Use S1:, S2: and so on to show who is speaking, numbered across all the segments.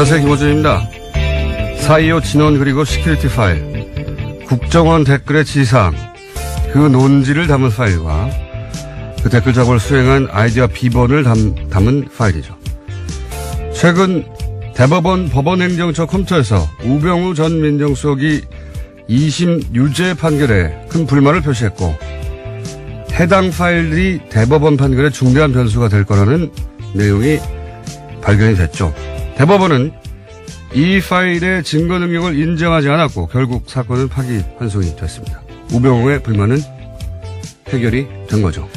S1: 안녕하세요. 김호준입니다. 4.25 진원 그리고 시큐리티 파일, 국정원 댓글의 지상, 그 논지를 담은 파일과 그 댓글 작업을 수행한 아이디어 비번을 담은 파일이죠. 최근 대법원 법원행정처 컴퓨터에서 우병우 전 민정수석이 2심 유죄 판결에 큰 불만을 표시했고 해당 파일이 대법원 판결에 중대한 변수가 될 거라는 내용이 발견이 됐죠. 대법원은 이 파일의 증거 능력을 인정하지 않았고 결국 사건은 파기환송이 됐습니다. 우병우의 불만은 해결이 된 거죠.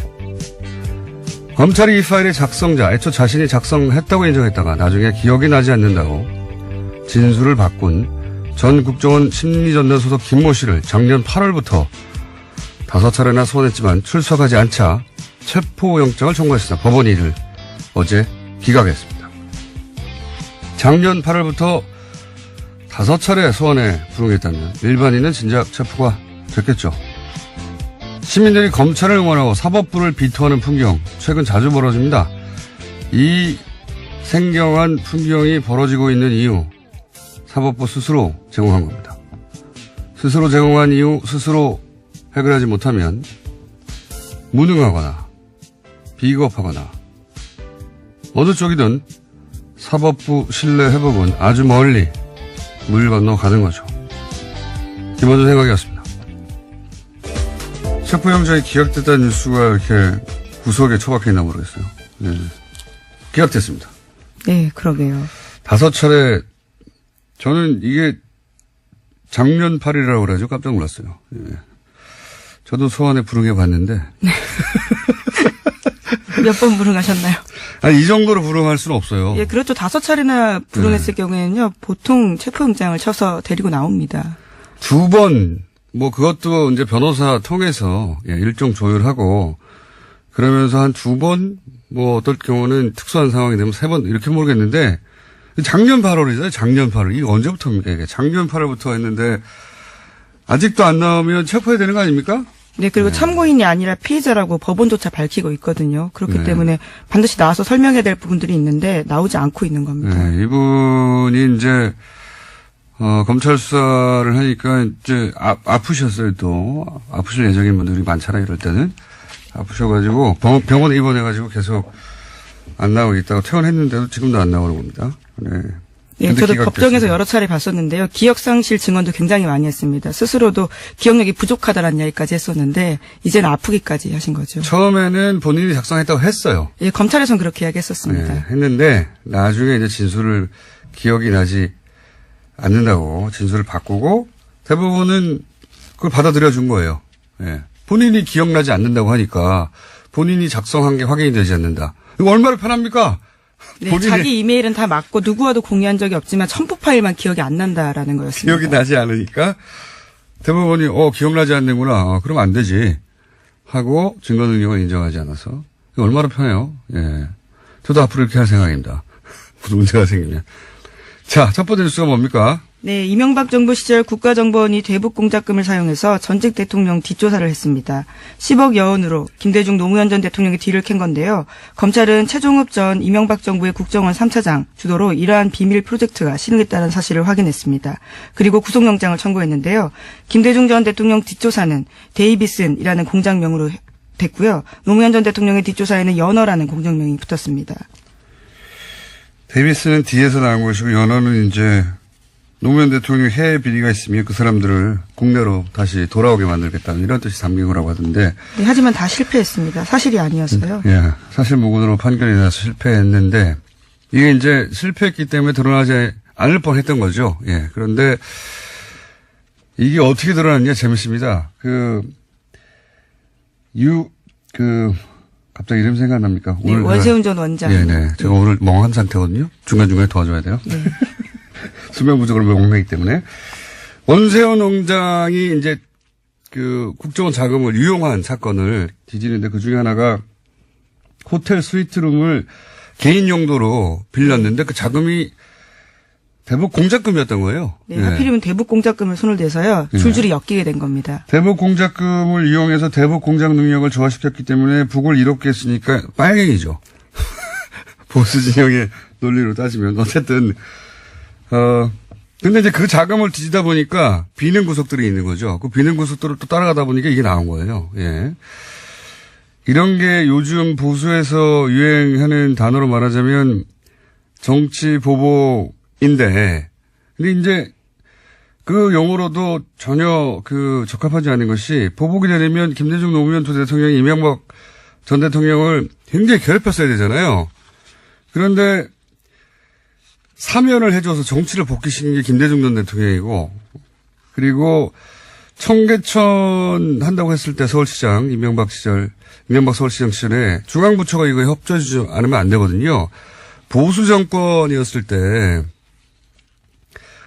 S1: 검찰이 이 파일의 작성자, 애초 자신이 작성했다고 인정했다가 나중에 기억이 나지 않는다고 진술을 바꾼 전 국정원 심리전단 소속 김모 씨를 작년 8월부터 5차례나 소환했지만 출석하지 않자 체포영장을 청구했습니다. 법원이 이를 어제 기각했습니다. 작년 8월부터 5차례 소환에 불응했다면 일반인은 진작 체포가 됐겠죠. 시민들이 검찰을 응원하고 사법부를 비토하는 풍경 최근 자주 벌어집니다. 이 생경한 풍경이 벌어지고 있는 이유 사법부 스스로 제공한 겁니다. 스스로 제공한 이유 스스로 해결하지 못하면 무능하거나 비겁하거나 어느 쪽이든 사법부 신뢰 회복은 아주 멀리 물 건너 가는 거죠. 김원준 생각이었습니다. 체포영장이 기각됐다는 뉴스가 이렇게 구석에 처박혀 있나 모르겠어요. 네. 기각됐습니다.
S2: 네, 그러게요.
S1: 5차례, 저는 이게 작년 8일이라고 그러죠. 깜짝 놀랐어요. 네. 저도 소환에 불응해 봤는데.
S2: 몇 번 불응하셨나요?
S1: 아니, 이 정도로 불응할 수는 없어요.
S2: 예, 그렇죠. 5차례나 불응했을 경우에는요, 보통 체포영장을 쳐서 데리고 나옵니다.
S1: 2번, 그것도 이제 변호사 통해서, 일종 조율하고, 그러면서 한 2번, 어떨 경우는 특수한 상황이 되면 3번, 이렇게 모르겠는데, 작년 8월이잖아요. 작년 8월. 이게 언제부터입니까? 이게 작년 8월부터 했는데, 아직도 안 나오면 체포해야 되는 거 아닙니까?
S2: 네, 그리고 참고인이 아니라 피의자라고 법원조차 밝히고 있거든요. 그렇기 때문에 반드시 나와서 설명해야 될 부분들이 있는데 나오지 않고 있는 겁니다.
S1: 네, 이분이 이제 검찰 수사를 하니까 이제 아프셨어요. 또 아프실 예정인 분들이 많잖아요. 이럴 때는 아프셔가지고 병원에 입원해가지고 계속 안 나오고 있다가 퇴원했는데도 지금도 안 나오는 겁니다. 네.
S2: 예, 저도 법정에서 여러 차례 봤었는데요. 기억상실 증언도 굉장히 많이 했습니다. 스스로도 기억력이 부족하다는 이야기까지 했었는데 이제는 아프기까지 하신 거죠.
S1: 처음에는 본인이 작성했다고 했어요.
S2: 예, 검찰에서는 그렇게 이야기했었습니다.
S1: 네, 했는데 나중에 이제 진술을 기억이 나지 않는다고 진술을 바꾸고 대부분은 그걸 받아들여 준 거예요. 예. 본인이 기억나지 않는다고 하니까 본인이 작성한 게 확인이 되지 않는다. 이거 얼마나 편합니까?
S2: 네, 자기 이메일은 다 맞고 누구와도 공유한 적이 없지만 첨부 파일만 기억이 안 난다라는 거였습니다.
S1: 기억이 나지 않으니까 대법원이 기억나지 않는구나. 그러면 안 되지 하고 증거 능력을 인정하지 않아서 이거 얼마나 편해요. 예, 저도 앞으로 이렇게 할 생각입니다. 무슨 문제가 생기면. 자, 첫 번째 뉴스가 뭡니까?
S2: 네, 이명박 정부 시절 국가정보원이 대북 공작금을 사용해서 전직 대통령 뒷조사를 했습니다. 10억 여원으로 김대중 노무현 전 대통령의 뒤를 캔 건데요. 검찰은 최종업 전 이명박 정부의 국정원 3차장 주도로 이러한 비밀 프로젝트가 실행했다는 사실을 확인했습니다. 그리고 구속영장을 청구했는데요. 김대중 전 대통령 뒷조사는 데이비슨이라는 공장명으로 됐고요. 노무현 전 대통령의 뒷조사에는 연어라는 공장명이 붙었습니다.
S1: 데이비슨은 뒤에서 나온 것이고 연어는 이제 노무현 대통령 해외 비리가 있으면 그 사람들을 국내로 다시 돌아오게 만들겠다는 이런 뜻이 담긴 거라고 하던데.
S2: 네, 하지만 다 실패했습니다. 사실이 아니어서요.
S1: 예, 사실무근으로 판결이 나서 실패했는데 이게 이제 실패했기 때문에 드러나지 않을 뻔했던 거죠. 예, 그런데 이게 어떻게 드러났냐 재밌습니다. 갑자기 이름 생각납니까?
S2: 네, 원세훈 전 원장.
S1: 네. 제가 오늘 멍한 상태거든요. 중간중간에 도와줘야 돼요. 네. 수면 부족으로 멍하기 때문에. 원세훈 원장이 이제 국정원 자금을 유용한 사건을 뒤지는데 그 중에 하나가 호텔 스위트룸을 개인 용도로 빌렸는데 그 자금이 대북 공작금이었던 거예요.
S2: 네, 하필이면 대북 공작금을 손을 대서요. 줄줄이 엮이게 된 겁니다.
S1: 대북 공작금을 이용해서 대북 공작 능력을 조화시켰기 때문에 북을 이롭게 했으니까 빨갱이죠. 보수 진영의 논리로 따지면 어쨌든 근데 이제 그 자금을 뒤지다 보니까 비는 구석들이 있는 거죠. 그 비는 구석들을 또 따라가다 보니까 이게 나온 거예요. 예. 이런 게 요즘 보수에서 유행하는 단어로 말하자면 정치 보복인데, 근데 이제 그 용어로도 전혀 적합하지 않은 것이 보복이 되려면 김대중 노무현 두 대통령이 이명박 전 대통령을 굉장히 괴롭혔어야 되잖아요. 그런데 사면을 해줘서 정치를 복귀시킨 게 김대중 전 대통령이고, 그리고 청계천 한다고 했을 때 서울시장, 이명박 서울시장 시절에 중앙부처가 이거 협조해주지 않으면 안 되거든요. 보수 정권이었을 때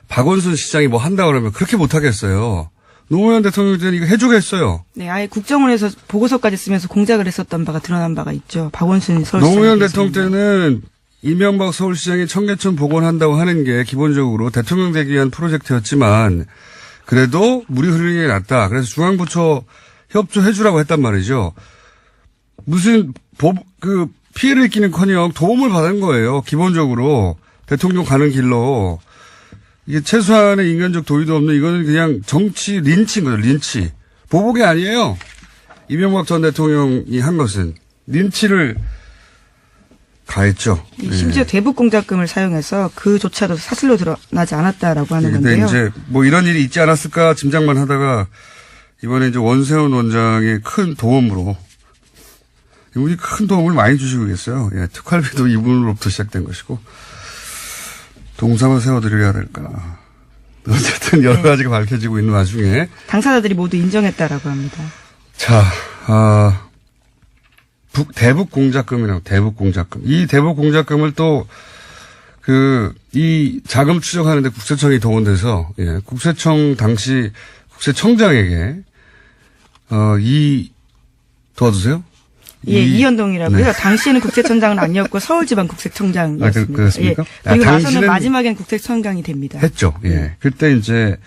S1: 박원순 시장이 뭐 한다 그러면 그렇게 못하겠어요. 노무현 대통령 때는 이거 해주겠어요.
S2: 네, 아예 국정원에서 보고서까지 쓰면서 공작을 했었던 바가 드러난 바가 있죠. 박원순 서울시장.
S1: 노무현 대통령 때는 이명박 서울시장이 청계천 복원한다고 하는 게 기본적으로 대통령 되기 위한 프로젝트였지만 그래도 물이 흐르는 게 낫다. 그래서 중앙부처 협조해주라고 했단 말이죠. 무슨 피해를 입기는커녕 도움을 받은 거예요. 기본적으로 대통령 가는 길로. 이게 최소한의 인간적 도의도 없는 이거는 그냥 정치 린치인 거죠. 린치. 보복이 아니에요. 이명박 전 대통령이 한 것은 린치를 가했죠.
S2: 심지어 대북 공작금을 사용해서 그조차도 사실로 드러나지 않았다라고 하는 건데요.
S1: 근데 이제 뭐 이런 일이 있지 않았을까 짐작만 하다가 이번에 이제 원세훈 원장의 큰 도움으로 이분이 큰 도움을 많이 주시고 계세요. 예, 특활비도 이분으로부터 시작된 것이고 동상을 세워드려야 될까. 어쨌든 여러 가지가 밝혀지고 있는 와중에
S2: 당사자들이 모두 인정했다라고 합니다.
S1: 자, 대북 공작금이라고 대북 공작금. 이 대북 공작금을 또 이 자금 추적하는데 국세청이 동원돼서 예, 국세청 당시 국세청장에게 도와주세요.
S2: 예, 이현동이라고요. 네. 당시에는 국세청장은 아니었고 서울지방국세청장이었습니다.
S1: 그렇습니까?
S2: 예. 그리고 나서는 마지막엔 국세청장이 됩니다.
S1: 했죠. 예. 그때 이제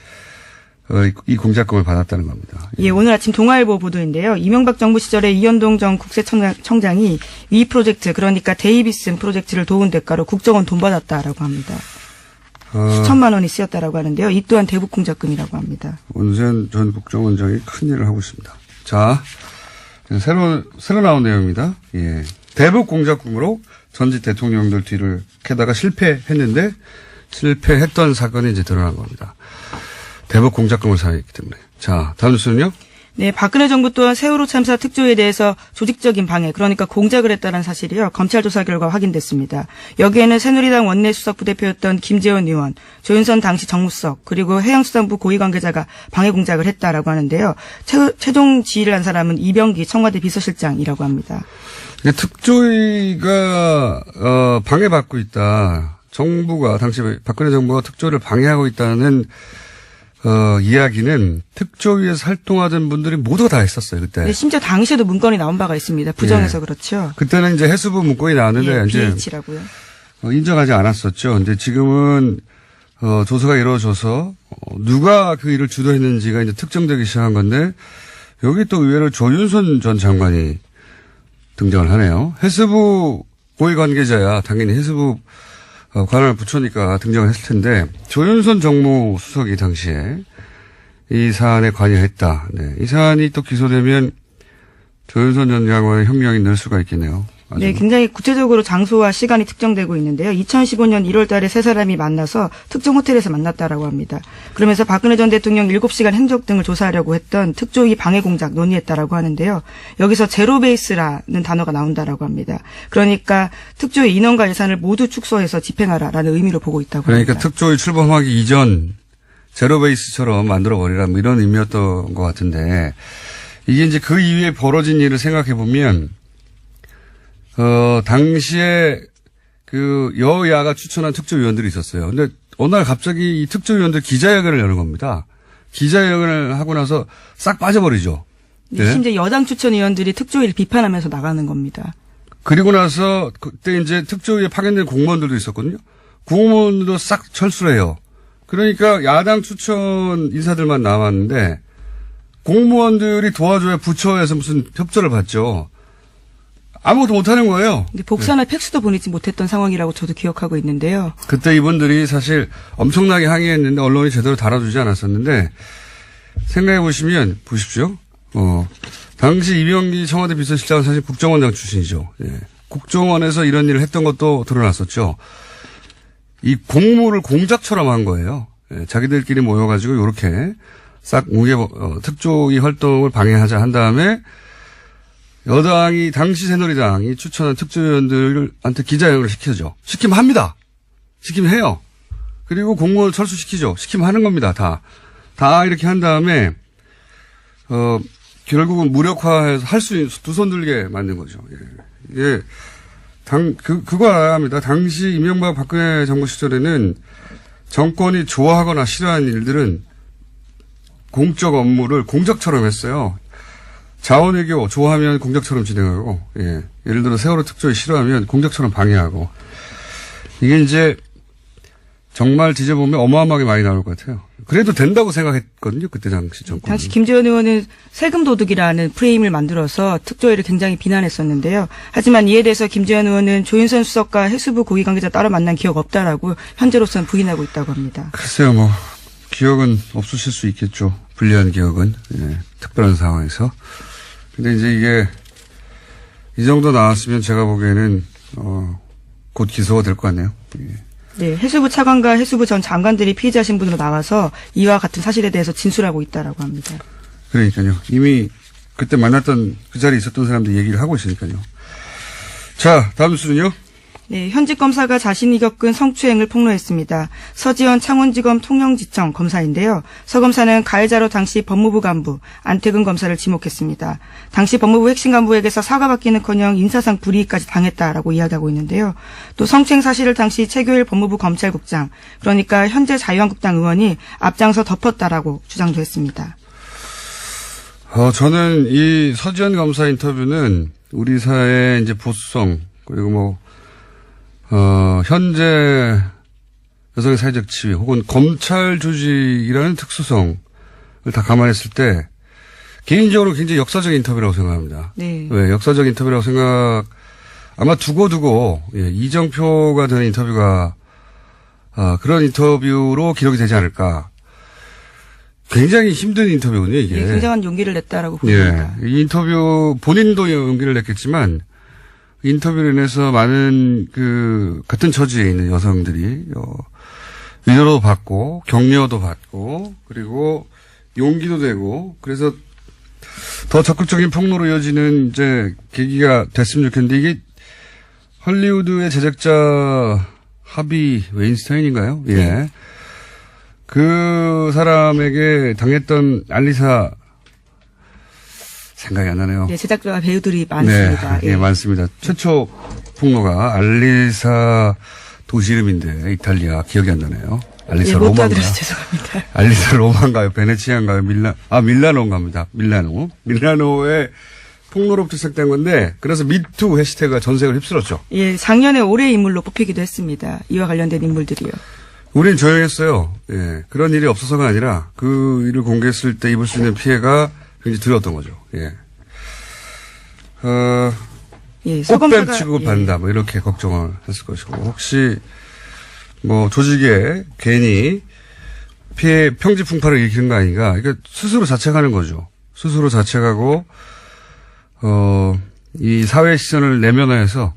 S1: 이 공작금을 받았다는 겁니다.
S2: 예, 오늘 아침 동아일보 보도인데요. 이명박 정부 시절에 이현동 전 국세청장이 위 프로젝트, 그러니까 데이비슨 프로젝트를 도운 대가로 국정원 돈 받았다라고 합니다. 수천만 원이 쓰였다라고 하는데요. 이 또한 대북 공작금이라고 합니다.
S1: 원세훈 전 국정원장이 큰 일을 하고 있습니다. 자, 새로 나온 내용입니다. 예. 대북 공작금으로 전직 대통령들 뒤를 캐다가 실패했는데 실패했던 사건이 이제 드러난 겁니다. 대북 공작금을 사용했기 때문에. 자, 다음 뉴스는요?
S2: 네, 박근혜 정부 또한 세월호 참사 특조위에 대해서 조직적인 방해, 그러니까 공작을 했다는 사실이요. 검찰 조사 결과 확인됐습니다. 여기에는 새누리당 원내수석 부대표였던 김재원 의원, 조윤선 당시 정무수석, 그리고 해양수산부 고위 관계자가 방해 공작을 했다라고 하는데요. 최종 지휘를 한 사람은 이병기 청와대 비서실장이라고 합니다.
S1: 특조위가 방해받고 있다. 정부가 당시 박근혜 정부가 특조위를 방해하고 있다는 이야기는 특조위에서 활동하던 분들이 모두 다 했었어요, 그때.
S2: 네, 심지어 당시에도 문건이 나온 바가 있습니다. 부정해서 예. 그렇죠.
S1: 그때는 이제 해수부 문건이 나왔는데,
S2: 예, BH라고요.
S1: 인정하지 않았었죠. 근데 지금은, 조사가 이루어져서, 누가 그 일을 주도했는지가 이제 특정되기 시작한 건데, 여기 또 의외로 조윤선 전 장관이 등장을 하네요. 해수부 고위 관계자야, 당연히 해수부 관할 부처니까 등장을 했을 텐데 조윤선 정무수석이 당시에 이 사안에 관여했다. 네, 이 사안이 또 기소되면 조윤선 전 장관의 형량이 늘 수가 있겠네요.
S2: 네, 굉장히 구체적으로 장소와 시간이 특정되고 있는데요. 2015년 1월 달에 세 사람이 만나서 특정 호텔에서 만났다라고 합니다. 그러면서 박근혜 전 대통령 7시간 행적 등을 조사하려고 했던 특조위 방해 공작 논의했다라고 하는데요. 여기서 제로베이스라는 단어가 나온다라고 합니다. 그러니까 특조위 인원과 예산을 모두 축소해서 집행하라라는 의미로 보고 있다고
S1: 그러니까
S2: 합니다.
S1: 특조위 출범하기 이전 제로베이스처럼 만들어버리라 뭐 이런 의미였던 것 같은데 이게 이제 그 이후에 벌어진 일을 생각해 보면 당시에 여야가 추천한 특조위원들이 있었어요. 근데 어느 날 갑자기 이 특조위원들 기자회견을 여는 겁니다. 기자회견을 하고 나서 싹 빠져버리죠.
S2: 네. 심지어 여당 추천 의원들이 특조위를 비판하면서 나가는 겁니다.
S1: 그리고 나서 그때 이제 특조위에 파견된 공무원들도 있었거든요. 공무원들도 싹 철수를 해요. 그러니까 야당 추천 인사들만 남았는데 공무원들이 도와줘야 부처에서 무슨 협조를 받죠. 아무것도 못하는 거예요.
S2: 근데 복사나 팩스도 보내지 못했던 상황이라고 저도 기억하고 있는데요.
S1: 그때 이분들이 사실 엄청나게 항의했는데 언론이 제대로 다뤄주지 않았었는데 생각해 보시면 보십시오. 당시 이명기 청와대 비서실장은 사실 국정원장 출신이죠. 예. 국정원에서 이런 일을 했던 것도 드러났었죠. 이 공무를 공작처럼 한 거예요. 예. 자기들끼리 모여가지고 이렇게 싹 특조위 활동을 방해하자 한 다음에 여당이 당시 새누리당이 추천한 특조위원들한테 기자회견을 시켜줘. 시키면 합니다. 시키면 해요. 그리고 공무원을 철수시키죠. 시키면 하는 겁니다. 다 이렇게 한 다음에 결국은 무력화해서 할 수 있는 두 손 들게 만든 거죠. 예. 그거 알아야 합니다. 당시 이명박 박근혜 정부 시절에는 정권이 좋아하거나 싫어하는 일들은 공적 업무를 공작처럼 했어요. 자원외교 좋아하면 공작처럼 진행하고, 예. 예를 들어 세월호 특조위 싫어하면 공작처럼 방해하고. 이게 이제 정말 뒤져보면 어마어마하게 많이 나올 것 같아요. 그래도 된다고 생각했거든요. 그때 당시 정권.
S2: 당시 김재원 의원은 세금 도둑이라는 프레임을 만들어서 특조위를 굉장히 비난했었는데요. 하지만 이에 대해서 김재원 의원은 조윤선 수석과 해수부 고위 관계자 따로 만난 기억 없다라고 현재로서는 부인하고 있다고 합니다.
S1: 글쎄요, 기억은 없으실 수 있겠죠. 불리한 기억은. 예, 특별한 상황에서. 근데 이제 이게 이 정도 나왔으면 제가 보기에는 곧 기소가 될 것 같네요. 예.
S2: 네, 해수부 차관과 해수부 전 장관들이 피의자 신분으로 나와서 이와 같은 사실에 대해서 진술하고 있다라고 합니다.
S1: 그러니까요. 이미 그때 만났던 그 자리에 있었던 사람들이 얘기를 하고 있으니까요. 자, 다음 수는요.
S2: 네, 현직 검사가 자신이 겪은 성추행을 폭로했습니다. 서지현 창원지검 통영지청 검사인데요. 서 검사는 가해자로 당시 법무부 간부 안태근 검사를 지목했습니다. 당시 법무부 핵심 간부에게서 사과받기는커녕 인사상 불이익까지 당했다라고 이야기하고 있는데요. 또 성추행 사실을 당시 최교일 법무부 검찰국장, 그러니까 현재 자유한국당 의원이 앞장서 덮었다라고 주장도 했습니다.
S1: 저는 이 서지현 검사 인터뷰는 우리 사회의 이제 보수성 그리고 현재 여성의 사회적 지위 혹은 검찰 조직이라는 특수성을 다 감안했을 때 개인적으로 굉장히 역사적 인터뷰라고 생각합니다.
S2: 네.
S1: 왜 역사적 인터뷰라고 아마 두고 이정표가 되는 인터뷰가 그런 인터뷰로 기록이 되지 않을까. 굉장히 힘든 인터뷰군요, 이게.
S2: 네, 굉장한 용기를 냈다라고 봅니다.
S1: 예. 이 인터뷰 본인도 용기를 냈겠지만 인터뷰로 인해서 많은 같은 처지에 있는 여성들이 위로도 받고 격려도 받고 그리고 용기도 되고 그래서 더 적극적인 폭로로 이어지는 이제 계기가 됐으면 좋겠는데 이게 헐리우드의 제작자 하비 웨인스타인인가요? 예.
S2: 네.
S1: 그 사람에게 당했던 알리사 생각이 안 나네요.
S2: 네, 제작자와 배우들이 많습니다.
S1: 네, 예, 많습니다. 최초 폭로가 알리사 도시 이름인데 이탈리아 기억이 안 나네요. 알리사
S2: 못
S1: 로마인가요?
S2: 알아들어서 죄송합니다.
S1: 알리사 로마인가요? 베네치아인가요? 밀라노인가 합니다. 밀라노의 폭로로부터 시작된 건데 그래서 미투 해시태그가 전 세계를 휩쓸었죠.
S2: 예, 작년에 올해의 인물로 뽑히기도 했습니다. 이와 관련된 인물들이요.
S1: 우린 조용했어요. 예, 그런 일이 없어서가 아니라 그 일을 공개했을 때 입을 수 있는 피해가 굉장히 두려웠던 거죠. 예.
S2: 예,
S1: 꽃뱀 취급을 받는다. 이렇게 걱정을 했을 것이고. 혹시, 조직에 괜히 평지 풍파를 일으키는 거 아닌가. 그러니까 스스로 자책하는 거죠. 스스로 자책하고, 이 사회 시선을 내면화해서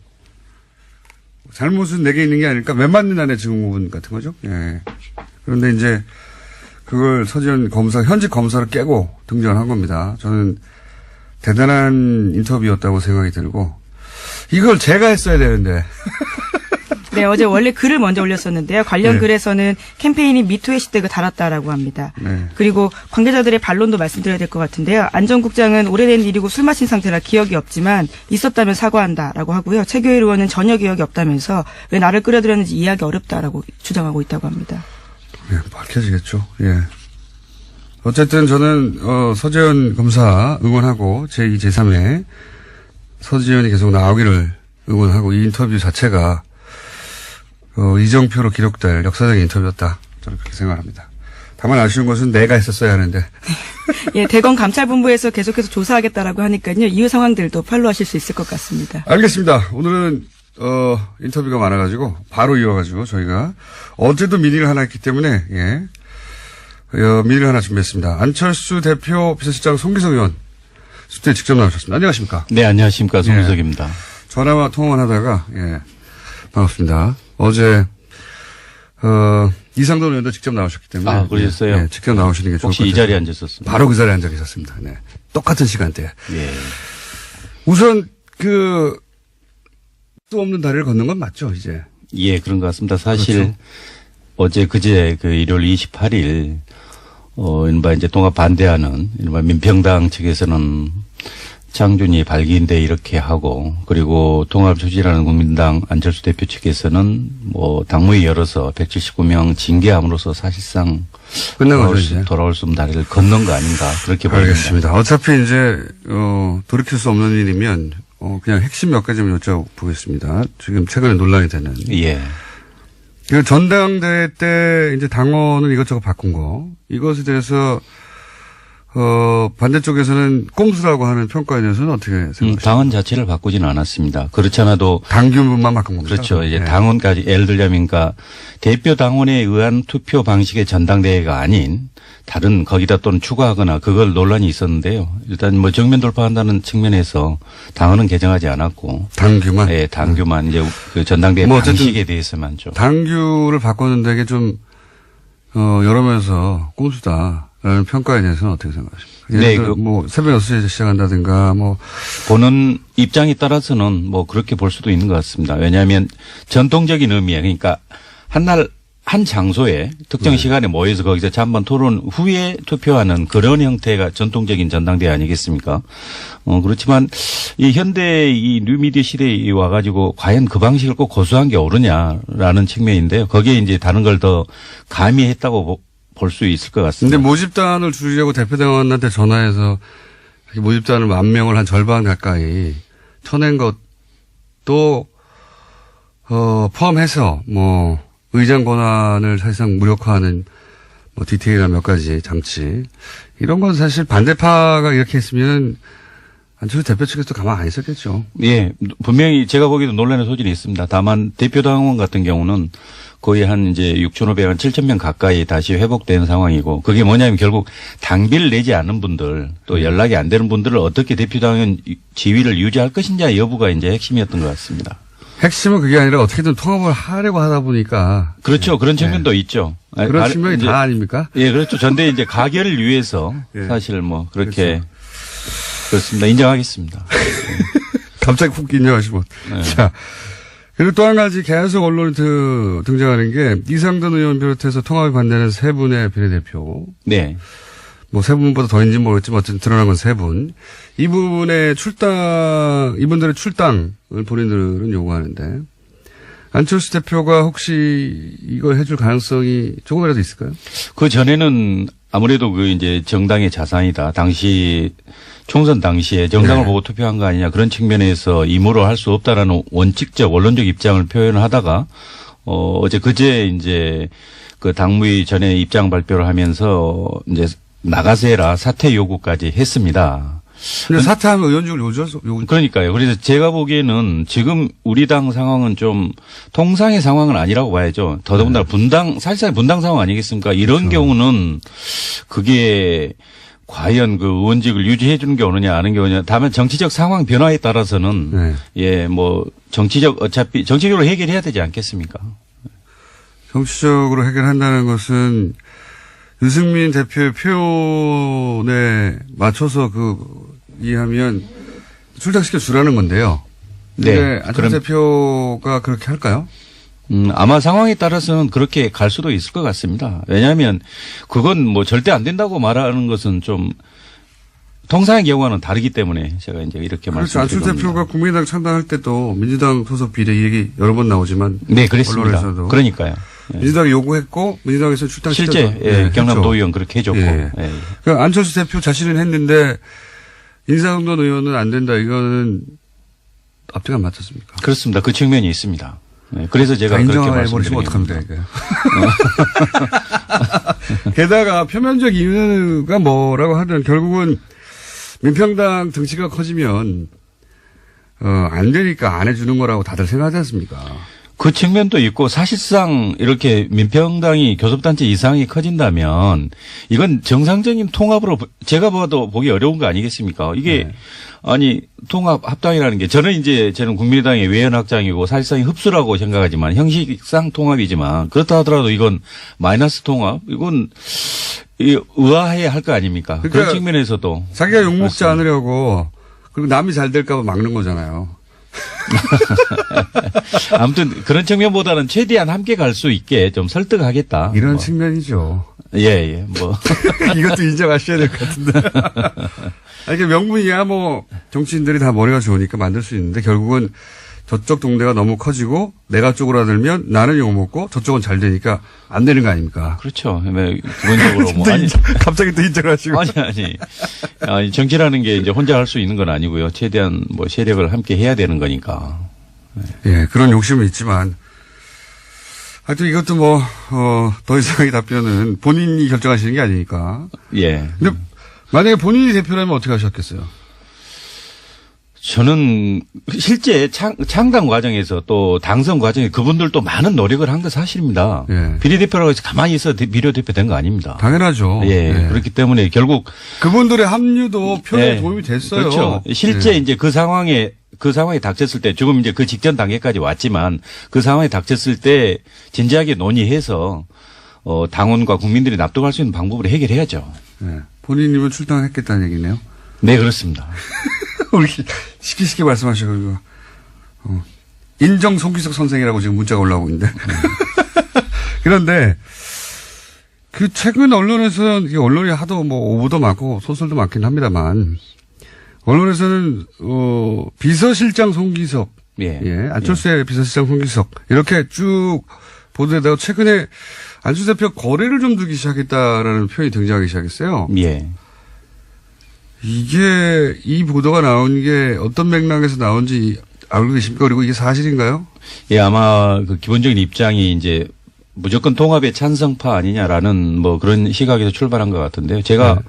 S1: 잘못은 내게 있는 게 아닐까. 매 맞는 안에 증후군 같은 거죠. 예. 그런데 이제 그걸 서지현 현직 검사를 깨고 등장한 겁니다. 저는 대단한 인터뷰였다고 생각이 들고, 이걸 제가 했어야 되는데.
S2: 네, 어제 원래 글을 먼저 올렸었는데요. 관련 글에서는 캠페인이 미투 해시태그 달았다라고 합니다.
S1: 네.
S2: 그리고 관계자들의 반론도 말씀드려야 될 것 같은데요. 안 전 국장은 오래된 일이고 술 마신 상태라 기억이 없지만 있었다면 사과한다라고 하고요. 최교일 의원은 전혀 기억이 없다면서 왜 나를 끌어들였는지 이해하기 어렵다라고 주장하고 있다고 합니다.
S1: 예, 밝혀지겠죠. 예. 어쨌든 저는 서지현 검사 응원하고 제2, 제3회 서지현이 계속 나오기를 응원하고 이 인터뷰 자체가 이정표로 기록될 역사적인 인터뷰였다. 저는 그렇게 생각합니다. 다만 아쉬운 것은 내가 했었어야 하는데.
S2: 예, 대검 감찰본부에서 계속해서 조사하겠다라고 하니까요. 이후 상황들도 팔로우하실 수 있을 것 같습니다.
S1: 알겠습니다. 오늘은 인터뷰가 많아가지고 바로 이어가지고 저희가 어제도 민의를 하나 했기 때문에 민의를 하나 준비했습니다. 안철수 대표 비서실장 송기석 의원 스튜디오에 직접 나오셨습니다. 안녕하십니까?
S3: 네, 안녕하십니까. 송기석입니다.
S1: 전화와 통화만 하다가 반갑습니다. 어제 이상돈 의원도 직접 나오셨기 때문에.
S3: 아, 그러셨어요?
S1: 네, 직접 나오시는 게 좋을 것
S3: 혹시
S1: 같아요.
S3: 이 자리에 앉으셨습니까?
S1: 바로 그 자리에 앉아 계셨습니다. 네. 똑같은 시간대에.
S3: 예.
S1: 우선 또 없는 다리를 걷는 건 맞죠, 이제?
S3: 예, 그런 것 같습니다. 사실
S1: 그렇죠.
S3: 어제 그제 일월 28일 이른바 이제 통합 반대하는 이른바 민평당 측에서는 장준이 발기인데 이렇게 하고 그리고 통합 추진하는 국민당 안철수 대표 측에서는 당무위 열어서 179명 징계함으로써 사실상
S1: 끝난 거죠, 이제.
S3: 돌아올 수 없는 다리를 걷는 거 아닌가 그렇게 보입니다.
S1: 알겠습니다. 어차피 이제 돌이킬 수 없는 일이면 그냥 핵심 몇 가지만 여쭤보겠습니다. 지금 최근에 논란이 되는.
S3: 예.
S1: 그 전당대회 때 이제 당원을 이것저것 바꾼 거 이것에 대해서 반대쪽에서는 꼼수라고 하는 평가에 대해서는 어떻게 생각하십니까?
S3: 당원 자체를 바꾸지는 않았습니다. 그렇지 않아도
S1: 당규문만 바꾼 겁니다.
S3: 그렇죠. 이제
S1: 네.
S3: 당원까지 예를 들자면 그러니까 대표 당원에 의한 투표 방식의 전당대회가 아닌 다른 거기다 또는 추가하거나 그걸 논란이 있었는데요. 일단 정면 돌파한다는 측면에서 당원은 개정하지 않았고
S1: 당규만.
S3: 예, 당규만 이제 그 전당대회 방식에 대해서만 좀
S1: 당규를 바꿨는데 이게 좀 여러 면에서 꼼수다라는 평가에 대해서는 어떻게 생각하십니까?
S3: 네,
S1: 새벽 6시에 시작한다든가
S3: 보는 입장에 따라서는 그렇게 볼 수도 있는 것 같습니다. 왜냐하면 전통적인 의미에 그러니까 한 장소에 특정 시간에 모여서 거기서 잠깐 토론 후에 투표하는 그런 형태가 전통적인 전당대회 아니겠습니까? 그렇지만 이 현대 이 뉴미디어 시대에 와가지고 과연 그 방식을 꼭 고수한 게 옳으냐라는 측면인데요. 거기에 이제 다른 걸 더 가미했다고 볼 수 있을 것 같습니다.
S1: 근데 모집단을 줄이려고 대표당원한테 전화해서 모집단을 10,000명을 한 절반 가까이 쳐낸 것도 포함해서 의장 권한을 사실상 무력화하는 디테일한 몇 가지 장치 이런 건 사실 반대파가 이렇게 했으면 안철수 대표 측에서도 가만 안 있었겠죠.
S3: 예, 분명히 제가 보기에도 논란의 소질이 있습니다. 다만 대표당원 같은 경우는 거의 한 이제 6,500한 7,000명 가까이 다시 회복된 상황이고 그게 뭐냐면 결국 당비를 내지 않는 분들 또 연락이 안 되는 분들을 어떻게 대표당원 지위를 유지할 것인지 여부가 이제 핵심이었던 것 같습니다.
S1: 핵심은 그게 아니라 어떻게든 통합을 하려고 하다 보니까.
S3: 그렇죠. 그런 측면도 있죠.
S1: 그런 측면이 다 아닙니까?
S3: 예, 그렇죠. 전대 이제 가결을 위해서 사실 그렇게
S1: 그렇죠.
S3: 그렇습니다. 인정하겠습니다.
S1: 갑자기 훅 인정하시고.
S3: 네.
S1: 자. 그리고 또 한 가지 계속 언론에 등장하는 게 이상돈 의원 비롯해서 통합에 반대하는 세 분의 비례대표.
S3: 네.
S1: 세 분보다 더인지 모르겠지만 어쨌든 드러난 건 세 분. 이분들의 출당을 본인들은 요구하는데 안철수 대표가 혹시 이걸 해줄 가능성이 조금이라도 있을까요?
S3: 그 전에는 아무래도 이제 정당의 자산이다. 당시 총선 당시에 정당을 보고 투표한 거 아니냐 그런 측면에서 임으로 할 수 없다라는 원칙적 원론적 입장을 표현을 하다가 어제 그제 이제 그 당무위 전에 입장 발표를 하면서 이제 나가세라 사퇴 요구까지 했습니다.
S1: 근데 사퇴하면 의원직을
S3: 그러니까요. 그래서 제가 보기에는 지금 우리 당 상황은 좀 통상의 상황은 아니라고 봐야죠. 더더군다나 사실상 분당 상황 아니겠습니까? 이런 경우는 그게 과연 그 의원직을 유지해 주는 게 오느냐 아는 게 오느냐. 다만 정치적 상황 변화에 따라서는 정치적으로 해결해야 되지 않겠습니까?
S1: 정치적으로 해결한다는 것은 유승민 대표의 표현에 맞춰서 이해하면 출당시켜 주라는 건데요. 네. 안철수 대표가 그렇게 할까요?
S3: 아마 상황에 따라서는 그렇게 갈 수도 있을 것 같습니다. 왜냐하면 그건 절대 안 된다고 말하는 것은 좀 통상의 경우와는 다르기 때문에 제가 이제 이렇게
S1: 그렇죠.
S3: 말씀드린 겁니다.
S1: 안철수 대표가 국민의당 창당할 때도 민주당 소속 비례 이 얘기 여러 번 나오지만
S3: 네, 그랬습니다.
S1: 언론에서도
S3: 그러니까요.
S1: 민주당이 요구했고 민주당에서 출당시켰죠.
S3: 실제 경남도 의원 그렇게 해줬고.
S1: 그러니까 안철수 대표 자신은 했는데 인사동돈 의원은 안 된다. 이거는 앞뒤가 안 맞췄습니까?
S3: 그렇습니다. 그 측면이 있습니다. 그래서 제가 그렇게 말씀드린 겁니다.
S1: 어떡합니까, 게다가 표면적 이유가 뭐라고 하든 결국은 민평당 등치가 커지면 안 되니까 안 해주는 거라고 다들 생각하지 않습니까?
S3: 그 측면도 있고 사실상 이렇게 민평당이 교섭단체 이상이 커진다면 이건 정상적인 통합으로 제가 봐도 보기 어려운 거 아니겠습니까? 이게 아니 통합 합당이라는 게 저는 국민의당의 외연 확장이고 사실상 흡수라고 생각하지만 형식상 통합이지만 그렇다 하더라도 이건 마이너스 통합 이건 의아해야 할 거 아닙니까?
S1: 그러니까
S3: 그런 측면에서도
S1: 자기가 욕먹지 않으려고 그리고 남이 잘 될까 봐 막는 거잖아요.
S3: 아무튼 그런 측면보다는 최대한 함께 갈 수 있게 좀 설득하겠다.
S1: 이런 측면이죠.
S3: 예. 뭐.
S1: 이것도 인정하셔야 될 것 같은데. 아니, 그 명분이야 뭐 정치인들이 다 머리가 좋으니까 만들 수 있는데 결국은 저쪽 동네가 너무 커지고 내가 쪼그라들면 나는 욕먹고 저쪽은 잘 되니까 안 되는 거 아닙니까?
S3: 그렇죠. 기본적으로 뭐.
S1: 갑자기 또 인정하시고.
S3: 아니, 정치라는 게 이제 혼자 할 수 있는 건 아니고요. 최대한 뭐 세력을 함께 해야 되는 거니까.
S1: 예, 그런 욕심은 있지만. 하여튼 이것도 뭐, 더 이상의 답변은 본인이 결정하시는 게 아니니까.
S3: 예.
S1: 근데 만약에 본인이 대표라면 어떻게 하셨겠어요?
S3: 저는 실제 창당 과정에서 또 당선 과정에 그분들도 많은 노력을 한 거 사실입니다.
S1: 예.
S3: 비례대표라고 해서 가만히 있어 비례대표 된 거 아닙니다.
S1: 당연하죠.
S3: 예. 그렇기 때문에 결국
S1: 그분들의 합류도 표에 도움이 됐어요.
S3: 그렇죠. 실제 이제 그 상황에 닥쳤을 때 지금 이제 그 직전 단계까지 왔지만 그 상황에 닥쳤을 때 진지하게 논의해서 당원과 국민들이 납득할 수 있는 방법으로 해결해야죠.
S1: 네. 본인이면 출당했겠다는 얘기네요.
S3: 네, 그렇습니다.
S1: 우리 쉽게 말씀하셔가지고 인정 송기석 선생이라고 지금 문자가 올라오고 있는데 그런데 그 최근 언론에서는 언론이 하도 뭐 오보도 많고 소설도 많긴 합니다만 언론에서는 비서실장 송기석, 안철수의 비서실장 송기석 이렇게 쭉 보도되다가 최근에 안철수 대표 거래를 좀 두기 시작했다라는 표현이 등장하기 시작했어요.
S3: 예.
S1: 이게 이 보도가 나온 게 어떤 맥락에서 나온지 알고 계십니까? 그리고 이게 사실인가요?
S3: 예, 아마 그 기본적인 입장이 이제 무조건 통합의 찬성파 아니냐라는 뭐 그런 시각에서 출발한 것 같은데요. 제가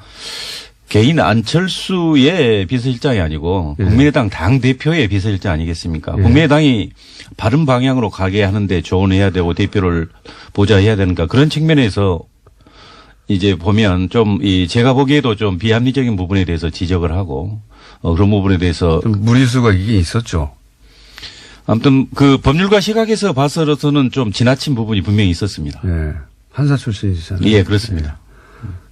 S3: 개인 안철수의 비서실장이 아니고 국민의당 당대표의 비서실장 아니겠습니까? 국민의당이 바른 방향으로 가게 하는데 조언해야 되고 대표를 보좌해야 되는가 그런 측면에서 이제 보면 좀 제가 보기에도 좀 비합리적인 부분에 대해서 지적을 하고 그런 부분에 대해서
S1: 좀 무리수가 이게 있었죠.
S3: 아무튼 그 법률가 시각에서 봐서는 좀 지나친 부분이 분명히 있었습니다.
S1: 네. 판사 출신이시잖아요.
S3: 예, 그렇습니다.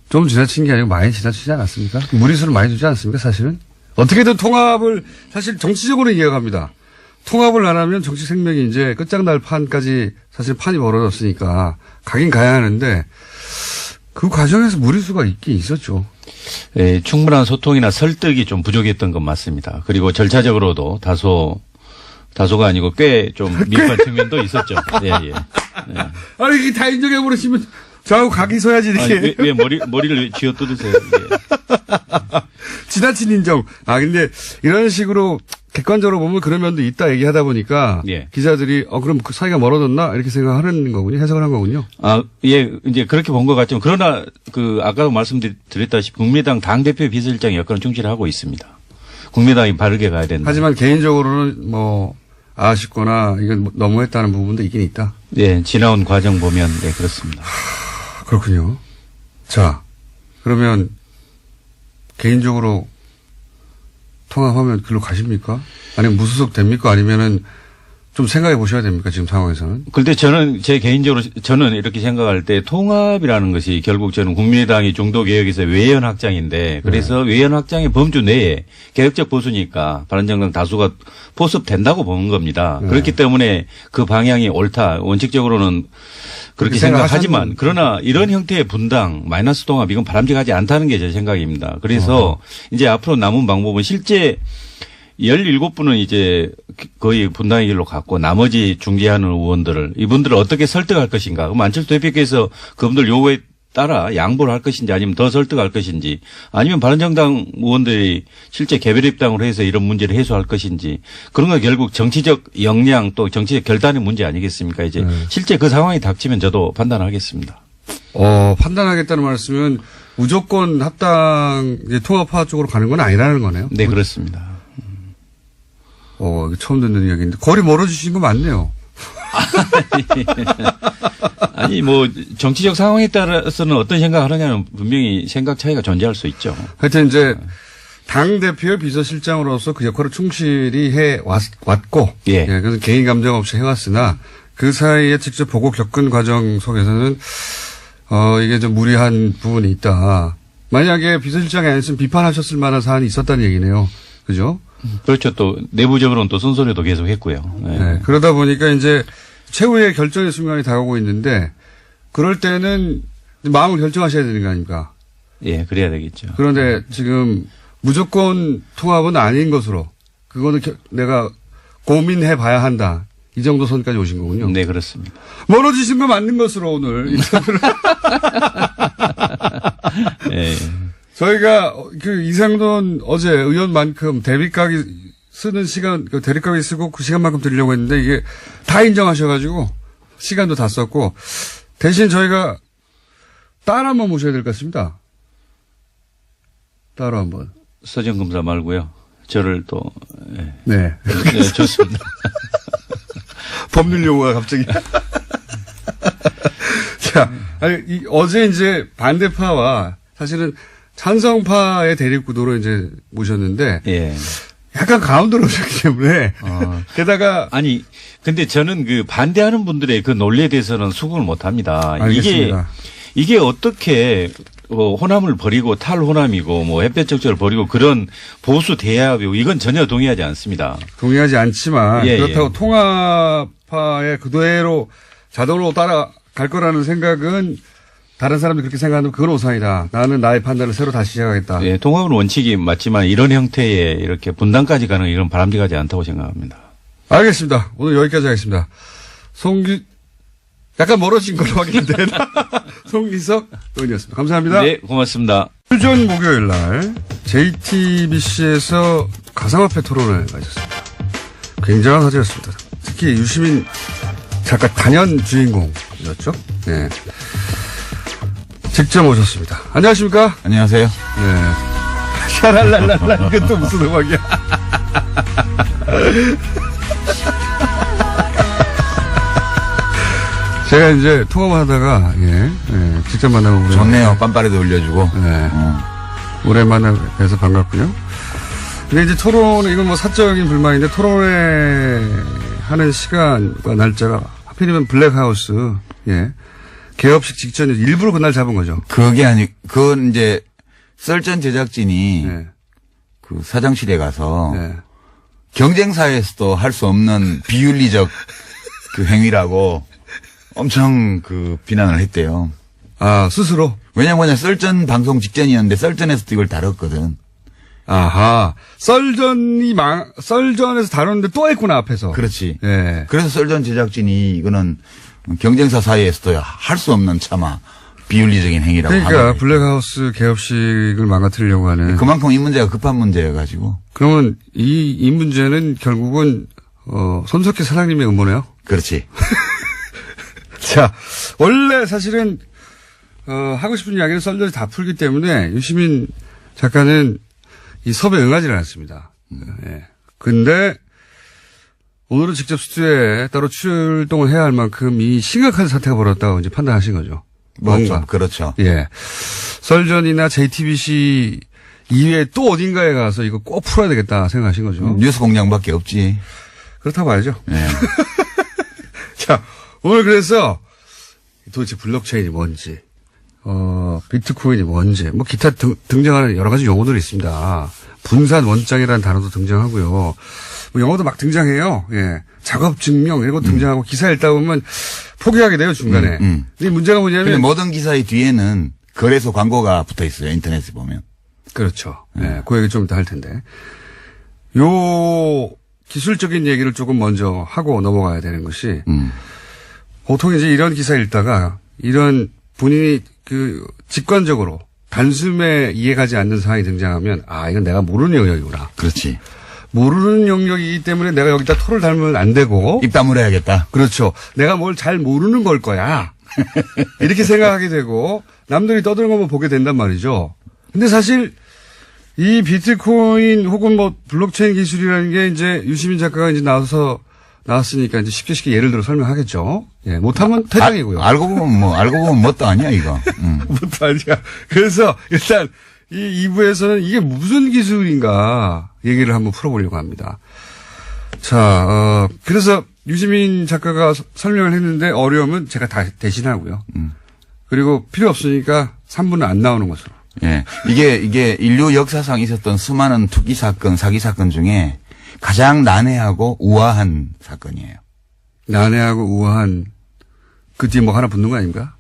S1: 좀 지나친 게 아니고 많이 지나치지 않았습니까? 무리수를 많이 두지 않습니까, 사실은? 어떻게든 통합을 사실 정치적으로 이해갑니다. 통합을 안 하면 정치 생명이 이제 끝장날 판까지 사실 판이 벌어졌으니까 가긴 가야 하는데 그 과정에서 무리수가 있긴 있었죠.
S3: 예, 충분한 소통이나 설득이 좀 부족했던 건 맞습니다. 그리고 절차적으로도 다소가 아니고 꽤 좀 밀판 측면도 있었죠. 예.
S1: 아니, 이게 다 인정해버리시면 저하고 각이 서야지, 이렇게.
S3: 아니, 왜 머리를 쥐어 뜯으세요? 예.
S1: 지나친 인정. 근데 이런 식으로 객관적으로 보면 그런 면도 있다 얘기하다 보니까 기자들이 그럼 그 사이가 멀어졌나 이렇게 생각하는 거군요. 해석을 한 거군요.
S3: 예, 이제 그렇게 본 것 같지만 그러나 아까도 말씀드렸다시피 국민의당 당대표 비서실장 역할은 충실히 하고 있습니다. 국민의당이 바르게 가야 된다.
S1: 하지만 개인적으로는 뭐 아쉽거나 이건 너무했다는 부분도 있긴 있다.
S3: 예, 지나온 과정 보면 그렇습니다.
S1: 그렇군요. 자, 그러면 개인적으로 통합하면 글로 가십니까? 아니면 무소속 됩니까? 아니면은 좀 생각해 보셔야 됩니까? 지금 상황에서는.
S3: 그런데 제 개인적으로 저는 이렇게 생각할 때 통합이라는 것이 결국 저는 국민의당이 중도 개혁에서 외연 확장인데 그래서 외연 확장의 범주 내에 개혁적 보수니까 바른정당 다수가 포섭된다고 보는 겁니다. 그렇기 때문에 그 방향이 옳다. 원칙적으로는 그렇게 생각하지만 그러나 이런 형태의 분당 마이너스 통합 이건 바람직하지 않다는 게 제 생각입니다. 그래서 이제 앞으로 남은 방법은 실제 17분은 이제 거의 분당의 길로 갔고 나머지 중재하는 의원들을 이분들을 어떻게 설득할 것인가. 그럼 안철수 대표께서 그분들 요구에 따라 양보를 할 것인지 아니면 더 설득할 것인지 아니면 바른정당 의원들이 실제 개별 입당으로 해서 이런 문제를 해소할 것인지 그런 건 결국 정치적 역량 또 정치적 결단의 문제 아니겠습니까? 이제 실제 그 상황이 닥치면 저도 판단하겠습니다.
S1: 판단하겠다는 말씀은 무조건 합당 통합화 쪽으로 가는 건 아니라는 거네요.
S3: 네, 그렇습니다.
S1: 이거 처음 듣는 이야기인데 거리 멀어지신 거 맞네요.
S3: 아니, 뭐, 정치적 상황에 따라서는 어떤 생각을 하느냐는 분명히 생각 차이가 존재할 수 있죠.
S1: 하여튼 이제 당대표 비서실장으로서 그 역할을 충실히 해왔고,
S3: 예.
S1: 그래서 개인 감정 없이 해왔으나 그 사이에 직접 보고 겪은 과정 속에서는 이게 좀 무리한 부분이 있다. 만약에 비서실장이 아니었으면 비판하셨을 만한 사안이 있었다는 얘기네요. 그죠?
S3: 그렇죠. 또 내부적으로는 또 쓴소리도 계속 했고요. 네.
S1: 네. 그러다 보니까 이제 최후의 결정의 순간이 다가오고 있는데 그럴 때는 마음을 결정하셔야 되는 거 아닙니까?
S3: 예, 그래야 되겠죠.
S1: 그런데 지금 무조건 통합은 아닌 것으로 그거는 내가 고민해 봐야 한다. 이 정도 선까지 오신 거군요.
S3: 네, 그렇습니다.
S1: 멀어지신 거 맞는 것으로 오늘 인터뷰를.
S3: 예.
S1: 저희가 그 이상돈 어제 의원만큼 대립각이 쓰는 시간, 그 대립각이 쓰고 그 시간만큼 드리려고 했는데 이게 다 인정하셔가지고 시간도 다 썼고 대신 저희가 따로 한번 모셔야 될 것 같습니다. 따로 한번.
S3: 서정 검사 말고요. 저를 또 예.
S1: 네.
S3: 네, 좋습니다.
S1: 법률 용어가 갑자기. 자, 아니, 어제 이제 반대파와 사실은 찬성파의 대립구도로 이제 모셨는데.
S3: 예.
S1: 약간 가운데로 오셨기 때문에. 게다가.
S3: 아니, 근데 저는 그 반대하는 분들의 그 논리에 대해서는 수긍을 못 합니다.
S1: 알겠습니다.
S3: 이게 어떻게 호남을 버리고 탈호남이고 뭐 햇볕 적절을 버리고 그런 보수 대합이고 이건 전혀 동의하지 않습니다.
S1: 동의하지 않지만
S3: 예,
S1: 그렇다고
S3: 예.
S1: 통합파의 그대로 자동으로 따라갈 거라는 생각은 다른 사람들이 그렇게 생각하면 그건 오산이다. 나는 나의 판단을 새로 다시 시작하겠다.
S3: 예, 통합은 원칙이 맞지만 이런 형태의 이렇게 분단까지 가는 이런 바람직하지 않다고 생각합니다.
S1: 알겠습니다. 오늘 여기까지 하겠습니다. 약간 멀어진 걸로 확인된 송기석 의원이었습니다. 감사합니다.
S3: 네, 고맙습니다.
S1: 휴전 목요일 날 JTBC에서 가상화폐 토론회가 있었습니다. 굉장한 화제였습니다. 특히 유시민 작가 단연 주인공이었죠. 네. 직접 오셨습니다. 안녕하십니까?
S4: 안녕하세요.
S1: 네. 샤랄랄랄라 이건 또 무슨 음악이야. 제가 이제 통화만 하다가 직접 만나면
S4: 좋네요. 빰빠레도 올려주고.
S1: 네. 오랜만에 뵈서 반갑고요. 근데 이제 토론, 이건 뭐 사적인 불만인데 토론회 하는 시간과 날짜가 하필이면 블랙하우스, 개업식 직전에 일부러 그날 잡은 거죠.
S4: 그건 이제 썰전 제작진이
S1: 네.
S4: 그 사장실에 가서
S1: 네.
S4: 경쟁사에서도 할 수 없는 비윤리적 그 행위라고 엄청 그 비난을 했대요.
S1: 아, 스스로?
S4: 왜냐면 썰전 방송 직전이었는데 썰전에서도 이걸 다뤘거든.
S1: 아하. 썰전에서 다뤘는데 또 했구나, 앞에서.
S4: 그렇지.
S1: 예.
S4: 그래서 썰전 제작진이 이거는 경쟁사 사이에서도 할 수 없는 차마 비윤리적인 행위라고 하는
S1: 그러니까
S4: 거예요.
S1: 블랙하우스 개업식을 망가뜨리려고 하는.
S4: 그만큼 이 문제가 급한 문제여가지고.
S1: 그러면 이 문제는 결국은 손석희 사장님의 음모네요?
S4: 그렇지.
S1: 자, 원래 사실은 하고 싶은 이야기는 썰전이 다 풀기 때문에 유시민 작가는 이 섭외에 응하지는 않았습니다. 예. 근데 오늘은 직접 스튜디오에 따로 출동을 해야 할 만큼 이 심각한 사태가 벌어졌다고 이제 판단하신 거죠. 뭔가.
S4: 그렇죠.
S1: 예. 썰전이나 JTBC 이외에 또 어딘가에 가서 이거 꼭 풀어야 되겠다 생각하신 거죠.
S4: 뉴스 공장밖에 없지.
S1: 그렇다고 봐야죠.
S4: 네.
S1: 자, 오늘 그래서 도대체 블록체인이 뭔지, 비트코인이 뭔지, 뭐 기타 등장하는 여러 가지 용어들이 있습니다. 분산 원장이라는 단어도 등장하고요. 뭐 영어도 막 등장해요. 예. 작업 증명 이런 거 등장하고 기사 읽다 보면 포기하게 돼요, 중간에. 근데 문제가
S4: 근데
S1: 뭐냐면
S4: 모든 기사의 뒤에는 거래소 광고가 붙어 있어요. 인터넷에 보면.
S1: 그렇죠. 예. 그 얘기 좀 이따 할 텐데. 요 기술적인 얘기를 조금 먼저 하고 넘어가야 되는 것이 보통 이제 이런 기사 읽다가 이런 본인이 그 직관적으로 단숨에 이해가지 않는 상황이 등장하면 아, 이건 내가 모르는 영역이구나.
S4: 그렇지.
S1: 모르는 영역이기 때문에 내가 여기다 토를 달면 안 되고.
S4: 입 다물어야겠다.
S1: 그렇죠. 내가 뭘 잘 모르는 걸 거야. 이렇게 생각하게 되고 남들이 떠드는 것만 보게 된단 말이죠. 근데 사실 이 비트코인 혹은 뭐 블록체인 기술이라는 게 이제 유시민 작가가 이제 나왔으니까 이제 쉽게 예를 들어 설명하겠죠. 예, 못하면 퇴장이고요.
S4: 알고 보면 뭣도 아니야, 이거.
S1: 뭣도 아니야. 그래서 일단 이 2부에서는 이게 무슨 기술인가 얘기를 한번 풀어보려고 합니다. 자, 그래서 유시민 작가가 설명을 했는데 어려우면 제가 다 대신하고요. 그리고 필요 없으니까 3부는 안 나오는 것으로.
S4: 예. 이게 인류 역사상 있었던 수많은 투기 사건, 사기 사건 중에 가장 난해하고 우아한 사건이에요.
S1: 난해하고 우아한 그 뒤에 뭐 하나 붙는 거 아닙니까?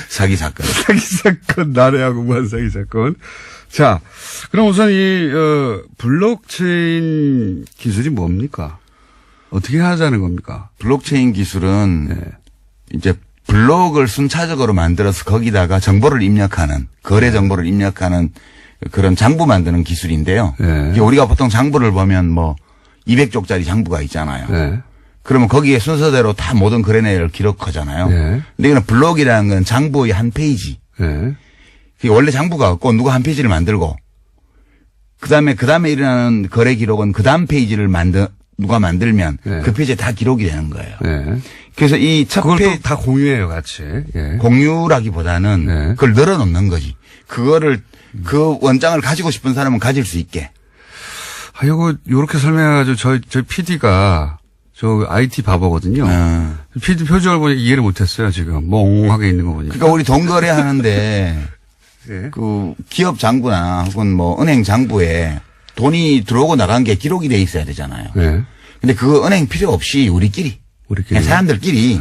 S4: 사기 사건.
S1: 사기 사건, 난해하고 우아한 사기 사건. 자, 그럼 우선 이 블록체인 기술이 뭡니까? 어떻게 하자는 겁니까?
S4: 블록체인 기술은 이제 블록을 순차적으로 만들어서 거기다가 정보를 입력하는, 거래 정보를 입력하는 그런 장부 만드는 기술인데요.
S1: 네.
S4: 이게 우리가 보통 장부를 보면 뭐 200쪽짜리 장부가 있잖아요.
S1: 네.
S4: 그러면 거기에 순서대로 다 모든 거래 내역을 기록하잖아요.
S1: 네.
S4: 근데 이거는 블록이라는 건 장부의 한 페이지.
S1: 네.
S4: 그게 원래 장부가 없고 누가 한 페이지를 만들고 그다음에 일어나는 거래 기록은 그 다음 페이지를 누가 만들면
S1: 네.
S4: 그 페이지에 다 기록이 되는 거예요.
S1: 네.
S4: 그래서 이 첫
S1: 그걸
S4: 페이지
S1: 또 다 공유해요, 같이. 예.
S4: 공유라기보다는
S1: 네.
S4: 그걸 늘어놓는 거지. 그거를 그 원장을 가지고 싶은 사람은 가질 수 있게.
S1: 요렇게 설명해가지고 저희 PD가 저 IT 바보거든요. PD 표정을 보니까 이해를 못했어요, 지금. 멍하게 있는 거 보니까.
S4: 그러니까 우리 돈 거래하는데
S1: 예.
S4: 그 기업 장부나 혹은 뭐 은행 장부에 돈이 들어오고 나간 게 기록이 돼 있어야 되잖아요.
S1: 네.
S4: 근데 그거 은행 필요 없이 우리끼리 그냥 사람들끼리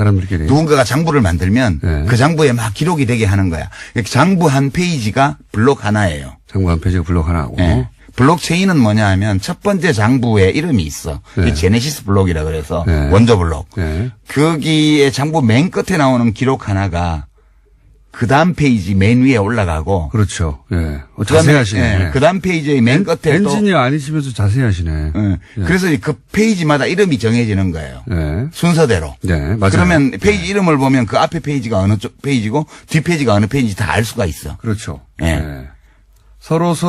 S4: 누군가가 장부를 만들면
S1: 네.
S4: 그 장부에 막 기록이 되게 하는 거야. 이렇게 장부 한 페이지가 블록 하나예요.
S1: 장부 한 페이지가 블록 하나고.
S4: 네. 블록체인은 뭐냐 하면 첫 번째 장부에 이름이 있어.
S1: 네.
S4: 제네시스 블록이라 그래서
S1: 네.
S4: 원조 블록.
S1: 네.
S4: 거기에 장부 맨 끝에 나오는 기록 하나가 그 다음 페이지 맨 위에 올라가고.
S1: 그렇죠. 예. 자세히 하시네.
S4: 네. 그 다음 페이지의 맨 끝에
S1: 엔지니어 아니시면서 자세히 하시네.
S4: 네.
S1: 네.
S4: 그래서 그 페이지마다 이름이 정해지는 거예요.
S1: 네.
S4: 순서대로.
S1: 네, 맞아요.
S4: 그러면 페이지 이름을 보면 그 앞에 페이지가 어느 쪽 페이지고 뒷 페이지가 어느 페이지인지 다 알 수가 있어.
S1: 그렇죠.
S4: 네.
S1: 네.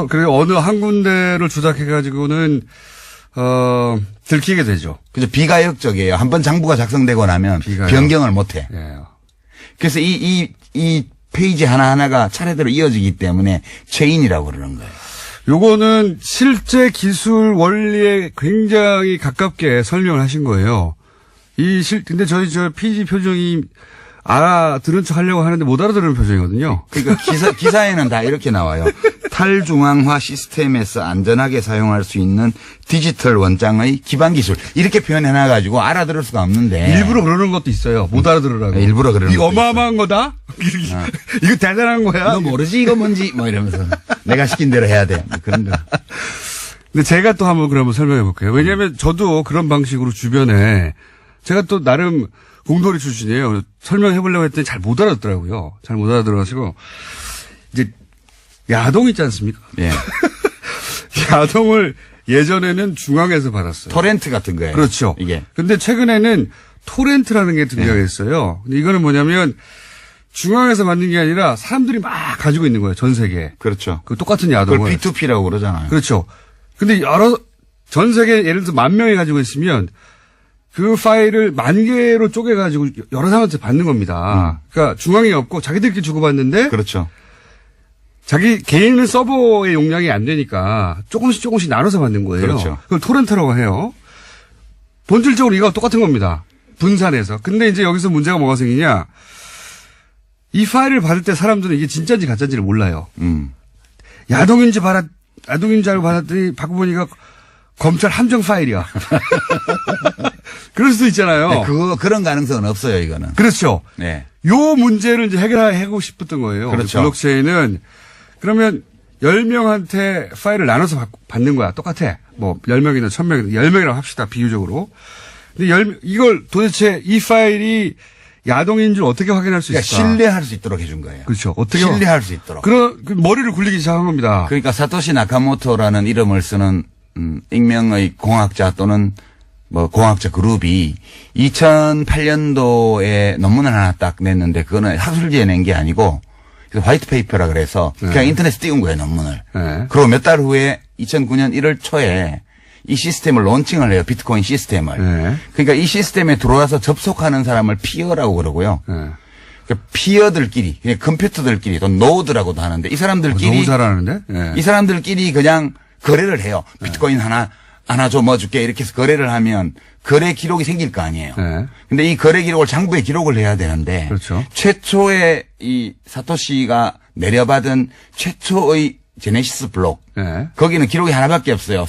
S1: 그리고 어느 한 군데를 조작해가지고는, 들키게 되죠.
S4: 그래서 비가역적이에요. 한번 장부가 작성되고 나면
S1: 비가역.
S4: 변경을 못 해.
S1: 예.
S4: 그래서 이 페이지 하나하나가 차례대로 이어지기 때문에 체인이라고 그러는 거예요.
S1: 요거는 실제 기술 원리에 굉장히 가깝게 설명을 하신 거예요. 근데 저 PD 표정이 알아들은 척 하려고 하는데 못 알아들은 표정이거든요.
S4: 그러니까 기사에는 다 이렇게 나와요. 탈중앙화 시스템에서 안전하게 사용할 수 있는 디지털 원장의 기반 기술. 이렇게 표현해놔가지고 알아들을 수가 없는데.
S1: 일부러 그러는 것도 있어요. 못 알아들으라고.
S4: 네, 일부러 그러는
S1: 이거
S4: 것도
S1: 어마어마한 거다? 이거 대단한 거야?
S4: 너 모르지 이거 뭔지 뭐 이러면서 내가 시킨 대로 해야 돼. 뭐 그런 거.
S1: 근데 제가 또 한번 그러면 설명해 볼게요. 왜냐하면 저도 그런 방식으로 주변에 제가 또 나름 공돌이 출신이에요. 설명해 보려고 했더니 잘 못 알아듣더라고요. 잘 못 알아들어가지고 이제 야동 있지 않습니까?
S4: 예.
S1: 야동을 예전에는 중앙에서 받았어요.
S4: 토렌트 같은 거예요.
S1: 그렇죠.
S4: 이게.
S1: 근데 최근에는 토렌트라는 게 등장했어요. 근데 이거는 뭐냐면 중앙에서 받는 게 아니라 사람들이 막 가지고 있는 거예요. 전 세계에.
S4: 그렇죠.
S1: 그 똑같은 야동을.
S4: 그걸 P2P라고 그러잖아요.
S1: 그렇죠. 근데 전 세계 예를 들어서 10,000명이 가지고 있으면 그 파일을 10,000개로 쪼개가지고 여러 사람한테 받는 겁니다. 그러니까 중앙이 없고 자기들끼리 주고받는데.
S4: 그렇죠.
S1: 자기 개인 서버의 용량이 안 되니까 조금씩 나눠서 받는 거예요.
S4: 그렇죠.
S1: 그걸 토렌트라고 해요. 본질적으로 이거 똑같은 겁니다. 분산해서. 근데 이제 여기서 문제가 뭐가 생기냐. 이 파일을 받을 때 사람들은 이게 진짜인지 가짜인지를 몰라요. 야동인지 알고 받았더니 받고 보니까 검찰 함정 파일이야. 그럴 수도 있잖아요.
S4: 네, 그런 가능성은 없어요, 이거는.
S1: 그렇죠.
S4: 네.
S1: 요 문제를 이제 해결하고 싶었던 거예요.
S4: 그렇죠.
S1: 블록체인은 그러면 10명한테 파일을 나눠서 받는 거야. 똑같아. 뭐 10명이나 1,000명이나 10명이라고 합시다. 비유적으로. 근데 이걸 도대체 이 파일이 야동인 줄 어떻게 확인할 수 있을까?
S4: 그러니까 신뢰할 수 있도록 해준 거예요.
S1: 그렇죠. 어떻게
S4: 신뢰할 수 있도록.
S1: 그 머리를 굴리기 시작한 겁니다.
S4: 그러니까 사토시 나카모토라는 이름을 쓰는 익명의 공학자 또는 뭐 공학적 그룹이 2008년도에 논문을 하나 딱 냈는데 그거는 학술지에 낸 게 아니고 화이트 페이퍼라 그래서 그냥 인터넷에 띄운 거예요, 논문을.
S1: 네.
S4: 그리고 몇 달 후에 2009년 1월 초에 이 시스템을 론칭을 해요. 비트코인 시스템을.
S1: 네.
S4: 그러니까 이 시스템에 들어와서 접속하는 사람을 피어라고 그러고요.
S1: 네.
S4: 그러니까 피어들끼리, 그냥 컴퓨터들끼리, 또 노드라고도 하는데 이 사람들끼리
S1: 너무 잘하는데? 네.
S4: 이 사람들끼리 그냥 거래를 해요. 비트코인 하나 줘, 뭐 줄게. 이렇게 해서 거래를 하면 거래 기록이 생길 거 아니에요.
S1: 네.
S4: 근데 이 거래 기록을 장부에 기록을 해야 되는데.
S1: 그렇죠.
S4: 최초의 이 사토시가 내려받은 최초의 제네시스 블록.
S1: 네.
S4: 거기는 기록이 하나밖에 없어요.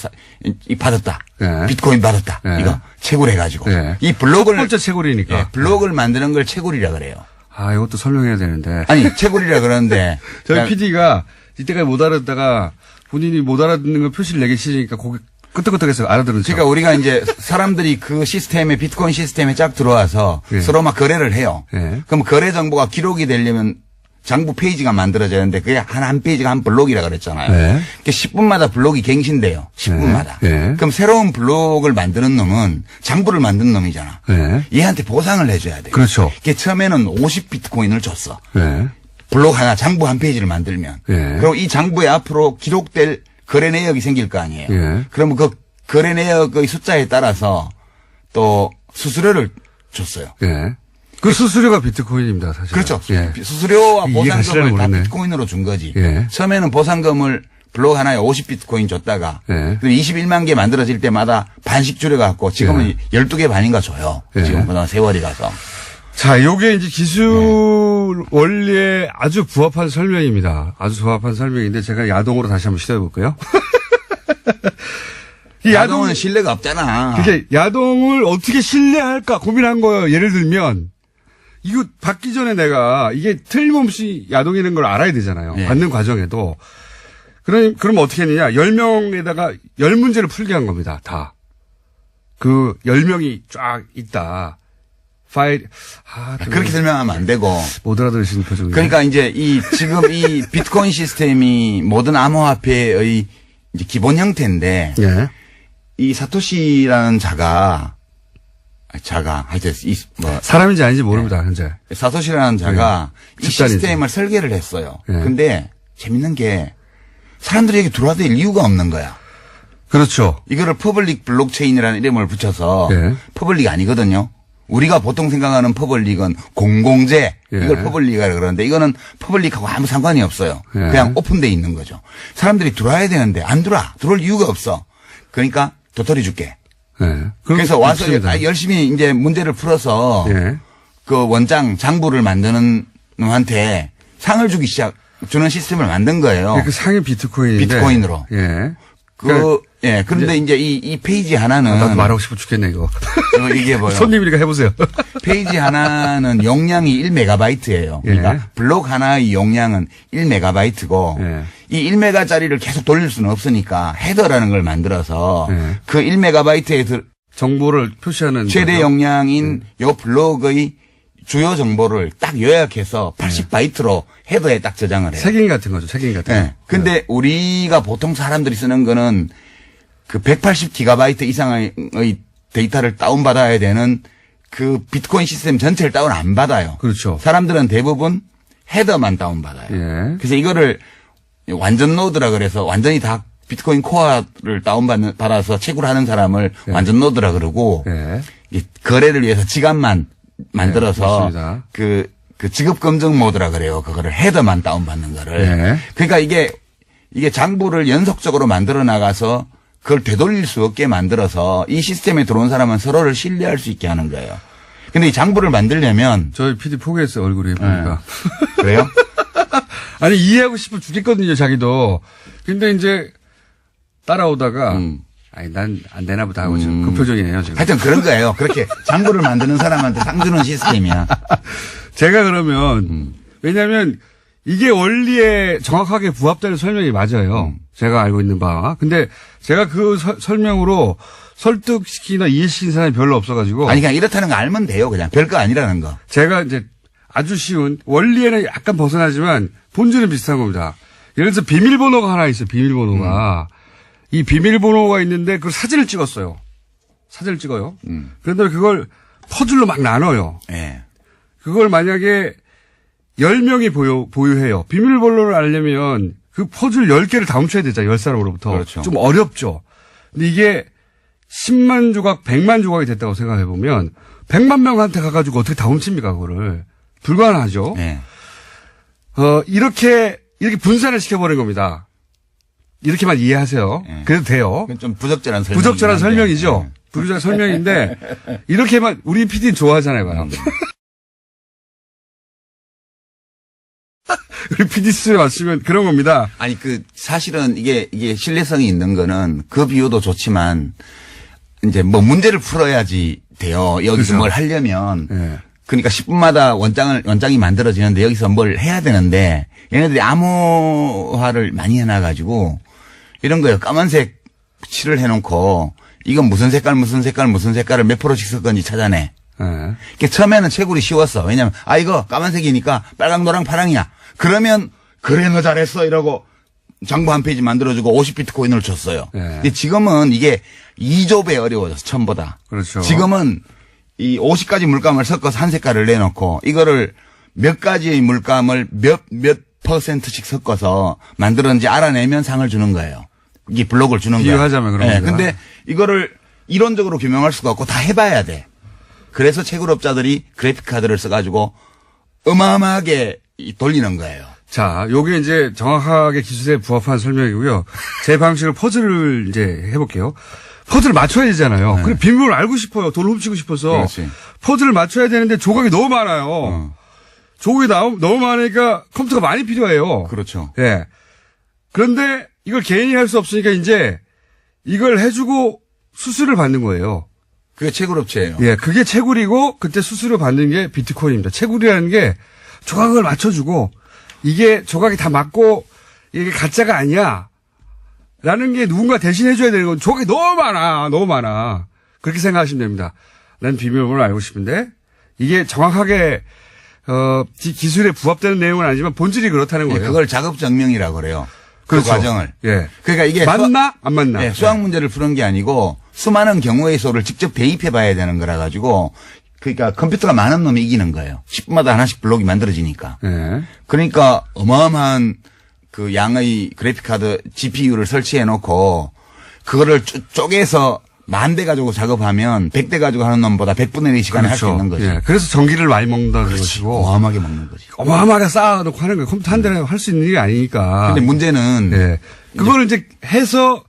S4: 이 받았다.
S1: 네.
S4: 비트코인 받았다.
S1: 네.
S4: 이거 채굴해가지고.
S1: 네.
S4: 이 블록을.
S1: 첫 번째 채굴이니까.
S4: 예, 블록을 만드는 걸 채굴이라 그래요.
S1: 아, 이것도 설명해야 되는데.
S4: 아니, 채굴이라 그러는데.
S1: 저희
S4: 그러니까
S1: PD가 이때까지 못 알아듣다가 본인이 못 알아듣는 걸 표시를 내기 싫으니까 고개 끄덕끄덕해서 알아들은 척.
S4: 그러니까 우리가 이제 사람들이 그 시스템에 비트코인 시스템에 쫙 들어와서
S1: 예.
S4: 서로 막 거래를 해요.
S1: 예.
S4: 그럼 거래 정보가 기록이 되려면 장부 페이지가 만들어져야 하는데 그게 한 페이지가 한 블록이라 그랬잖아요.
S1: 예.
S4: 그러니까 10분마다 블록이 갱신돼요. 10분마다.
S1: 예.
S4: 그럼 새로운 블록을 만드는 놈은 장부를 만든 놈이잖아.
S1: 예.
S4: 얘한테 보상을 해줘야 돼.
S1: 그렇죠.
S4: 그게 처음에는 50비트코인을 줬어.
S1: 예.
S4: 블록 하나, 장부 한 페이지를 만들면.
S1: 예.
S4: 그리고 이 장부에 앞으로 기록될 거래 내역이 생길 거 아니에요.
S1: 예.
S4: 그러면 그 거래 내역의 숫자에 따라서 또 수수료를 줬어요.
S1: 예. 그 수수료가 비트코인입니다, 사실.
S4: 그렇죠.
S1: 예.
S4: 수수료와
S1: 이해가
S4: 보상금을 다
S1: 모르네.
S4: 비트코인으로 준 거지.
S1: 예.
S4: 처음에는 보상금을 블록 하나에 50비트코인 줬다가
S1: 예.
S4: 21만 개 만들어질 때마다 반씩 줄여갖고 지금은 12개 반인가 줘요.
S1: 예.
S4: 지금 그동안 세월이 가서.
S1: 자, 요게 이제 기술 원리에 아주 부합한 설명입니다. 아주 부합한 설명인데 제가 야동으로 다시 한번 시도해 볼까요? 이
S4: 야동은 신뢰가 없잖아.
S1: 그게 야동을 어떻게 신뢰할까 고민한 거예요. 예를 들면 이거 받기 전에 내가 이게 틀림없이 야동이라는 걸 알아야 되잖아요.
S4: 네.
S1: 받는 과정에도. 그럼 어떻게 했느냐. 10명에다가 10문제를 풀게 한 겁니다. 다. 그 10명이 쫙 있다. 파일,
S4: 그렇게 설명하면 안 되고.
S1: 못 알아들으시는 표정이에요.
S4: 그러니까 이제 지금 이 비트코인 시스템이 모든 암호화폐의 이제 기본 형태인데
S1: 예.
S4: 이 사토시라는 자가 하여튼
S1: 사람인지 아닌지 모릅니다, 현재.
S4: 사토시라는 자가 이
S1: 집단이지.
S4: 시스템을 설계를 했어요.
S1: 예.
S4: 근데 재밌는 게 사람들이 여기 들어와야 될 이유가 없는 거야.
S1: 그렇죠.
S4: 이거를 퍼블릭 블록체인이라는 이름을 붙여서
S1: 예.
S4: 퍼블릭 아니거든요. 우리가 보통 생각하는 퍼블릭은 공공재
S1: 예.
S4: 이걸 퍼블릭이라고 그러는데 이거는 퍼블릭하고 아무 상관이 없어요.
S1: 예.
S4: 그냥 오픈돼 있는 거죠. 사람들이 들어와야 되는데 안 들어올 이유가 없어. 그러니까 도토리 줄게.
S1: 예.
S4: 그래서 와서
S1: 없습니다.
S4: 열심히 이제 문제를 풀어서
S1: 예.
S4: 그 원장 장부를 만드는 놈한테 상을 주는 시스템을 만든 거예요.
S1: 그 상위 비트코인인데.
S4: 비트코인으로.
S1: 예.
S4: 그런데 이제 이 페이지 하나는
S1: 나도 말하고 싶어 죽겠네, 이거.
S4: 이거 얘기해봐요.
S1: 손님이니까 해보세요.
S4: 페이지 하나는 용량이 1메가바이트예요.
S1: 예.
S4: 그러니까 블록 하나의 용량은 1메가바이트고
S1: 예.
S4: 이 1메가짜리를 계속 돌릴 수는 없으니까 헤더라는 걸 만들어서
S1: 예.
S4: 그 1메가바이트에
S1: 정보를 표시하는.
S4: 최대
S1: 거죠?
S4: 용량인 요 블록의 주요 정보를 딱 요약해서 80바이트로 헤더에 딱 저장을 해요.
S1: 색인 같은 거죠, 색인 같은 거.
S4: 네. 근데 우리가 보통 사람들이 쓰는 거는 그 180기가바이트 이상의 데이터를 다운받아야 되는 그 비트코인 시스템 전체를 다운 안 받아요.
S1: 그렇죠.
S4: 사람들은 대부분 헤더만 다운받아요.
S1: 예.
S4: 그래서 이거를 완전 노드라 그래서 완전히 다 비트코인 코어를 받아서 채굴하는 사람을
S1: 예.
S4: 완전 노드라 그러고
S1: 예.
S4: 이 거래를 위해서 지갑만 만들어서
S1: 맞습니다.
S4: 그 지급 검증 모드라 그래요. 그거를 헤더만 다운받는 거를.
S1: 예.
S4: 그러니까 이게 장부를 연속적으로 만들어 나가서 그걸 되돌릴 수 없게 만들어서 이 시스템에 들어온 사람은 서로를 신뢰할 수 있게 하는 거예요. 근데 이 장부를 만들려면
S1: 저희 PD 포기했어요, 얼굴이 보니까.
S4: 그래요?
S1: 아니, 이해하고 싶어 죽겠거든요, 자기도. 근데 이제 따라오다가, 아니, 난 안 되나 보다 하고 지금 그 표정이에요, 지금.
S4: 하여튼 그런 거예요. 그렇게 장부를 만드는 사람한테 상 주는 시스템이야.
S1: 제가 그러면, 왜냐면 이게 원리에 정확하게 부합되는 설명이 맞아요. 제가 알고 있는 바. 근데 제가 그 설명으로 설득시키나 이해시킨 사람이 별로 없어가지고.
S4: 아니 그냥 이렇다는 거 알면 돼요. 그냥 별거 아니라는 거.
S1: 제가 이제 아주 쉬운, 원리에는 약간 벗어나지만 본질은 비슷한 겁니다. 예를 들어서 비밀번호가 하나 있어요, 비밀번호가. 이 비밀번호가 있는데 그 사진을 찍었어요. 사진을 찍어요. 그런데 그걸 퍼즐로 막 나눠요.
S4: 예.
S1: 그걸 만약에 10명이 보유해요. 비밀번호를 알려면 그 퍼즐 10개를 다 훔쳐야 되잖아요. 10사람으로부터.
S4: 그렇죠.
S1: 좀 어렵죠. 근데 이게 10만 조각, 100만 조각이 됐다고 생각해보면 100만 명한테 가가지고 어떻게 다 훔칩니까, 그거를. 불가능하죠.
S4: 예.
S1: 이렇게 분산을 시켜버린 겁니다. 이렇게만 이해하세요.
S4: 예.
S1: 그래도 돼요.
S4: 그건 좀 부적절한 설명.
S1: 부적절한 설명이죠. 부적절한 설명인데, 이렇게만, 우리 PD는 좋아하잖아요, 봐요. 우리 PD 수에 맞추면 그런 겁니다.
S4: 아니, 사실은 이게 신뢰성이 있는 거는 그 비유도 좋지만, 이제 뭐 문제를 풀어야지 돼요. 여기서
S1: 그렇죠.
S4: 뭘 하려면.
S1: 예.
S4: 그러니까 10분마다 원장이 만들어지는데 여기서 뭘 해야 되는데, 얘네들이 암호화를 많이 해놔가지고, 이런 거예요. 까만색 칠을 해놓고, 이건 무슨 색깔, 무슨 색깔, 무슨 색깔을 몇 프로씩 쓸 건지 찾아내.
S1: 예.
S4: 그러니까 처음에는 채굴이 쉬웠어. 왜냐면, 이거 까만색이니까 빨강, 노랑, 파랑이야. 그러면, 그래, 너 잘했어. 이러고 정보 한 페이지 만들어주고 50비트코인을 줬어요.
S1: 예.
S4: 근데 지금은 이게 2조배 어려워졌어, 처음보다.
S1: 그렇죠.
S4: 지금은 이 50가지 물감을 섞어서 한 색깔을 내놓고 이거를 몇 가지의 물감을 몇 %씩 섞어서 만들었는지 알아내면 상을 주는 거예요. 이게 블록을 주는 거예요.
S1: 비유하자면 그런
S4: 네,
S1: 겁니다.
S4: 근데 이거를 이론적으로 규명할 수가 없고 다 해봐야 돼. 그래서 채굴업자들이 그래픽 카드를 써가지고 어마어마하게 돌리는 거예요.
S1: 자, 요게 이제 정확하게 기술에 부합한 설명이고요. 제 방식으로 퍼즐을 이제 해볼게요. 퍼즐을 맞춰야 되잖아요.
S4: 네.
S1: 그래 비밀을 알고 싶어요. 돈을 훔치고 싶어서.
S4: 그렇지.
S1: 퍼즐을 맞춰야 되는데 조각이 너무 많아요. 조각이 너무 많으니까 컴퓨터가 많이 필요해요.
S4: 그렇죠.
S1: 예. 그런데 이걸 개인이 할 수 없으니까 이제 이걸 해주고 수수료를 받는 거예요.
S4: 그게 채굴업체예요.
S1: 예, 그게 채굴이고 그때 수수료 받는 게 비트코인입니다. 채굴이라는 게 조각을 맞춰주고 이게 조각이 다 맞고 이게 가짜가 아니야. 라는 게 누군가 대신 해줘야 되는 건 조각이 너무 많아. 그렇게 생각하시면 됩니다. 난 비밀번호를 알고 싶은데 이게 정확하게 기술에 부합되는 내용은 아니지만 본질이 그렇다는 거예요.
S4: 그걸 작업증명이라고 그래요.
S1: 그렇죠.
S4: 그 과정을.
S1: 예.
S4: 그러니까 이게
S1: 맞나? 안 맞나?
S4: 네, 수학 문제를 푸는 게 아니고 수많은 경우의 수를 직접 대입해 봐야 되는 거라 가지고 그러니까 컴퓨터가 많은 놈이 이기는 거예요. 10분마다 하나씩 블록이 만들어지니까.
S1: 예.
S4: 그러니까 어마어마한 그 양의 그래픽카드 GPU를 설치해 놓고 그거를 쪼개서 10,000대 가지고 작업하면 100대 가지고 하는 놈보다 100분의 1의 시간에 할 수 있는 거지.
S1: 예. 그래서 전기를 많이 먹는다는 것이고.
S4: 어마어마하게 먹는 거지.
S1: 어마어마하게 쌓아놓고 하는 거예요. 컴퓨터 한 대에 할 수 있는 일이 아니니까.
S4: 근데 문제는
S1: 예. 그거를 이제 해서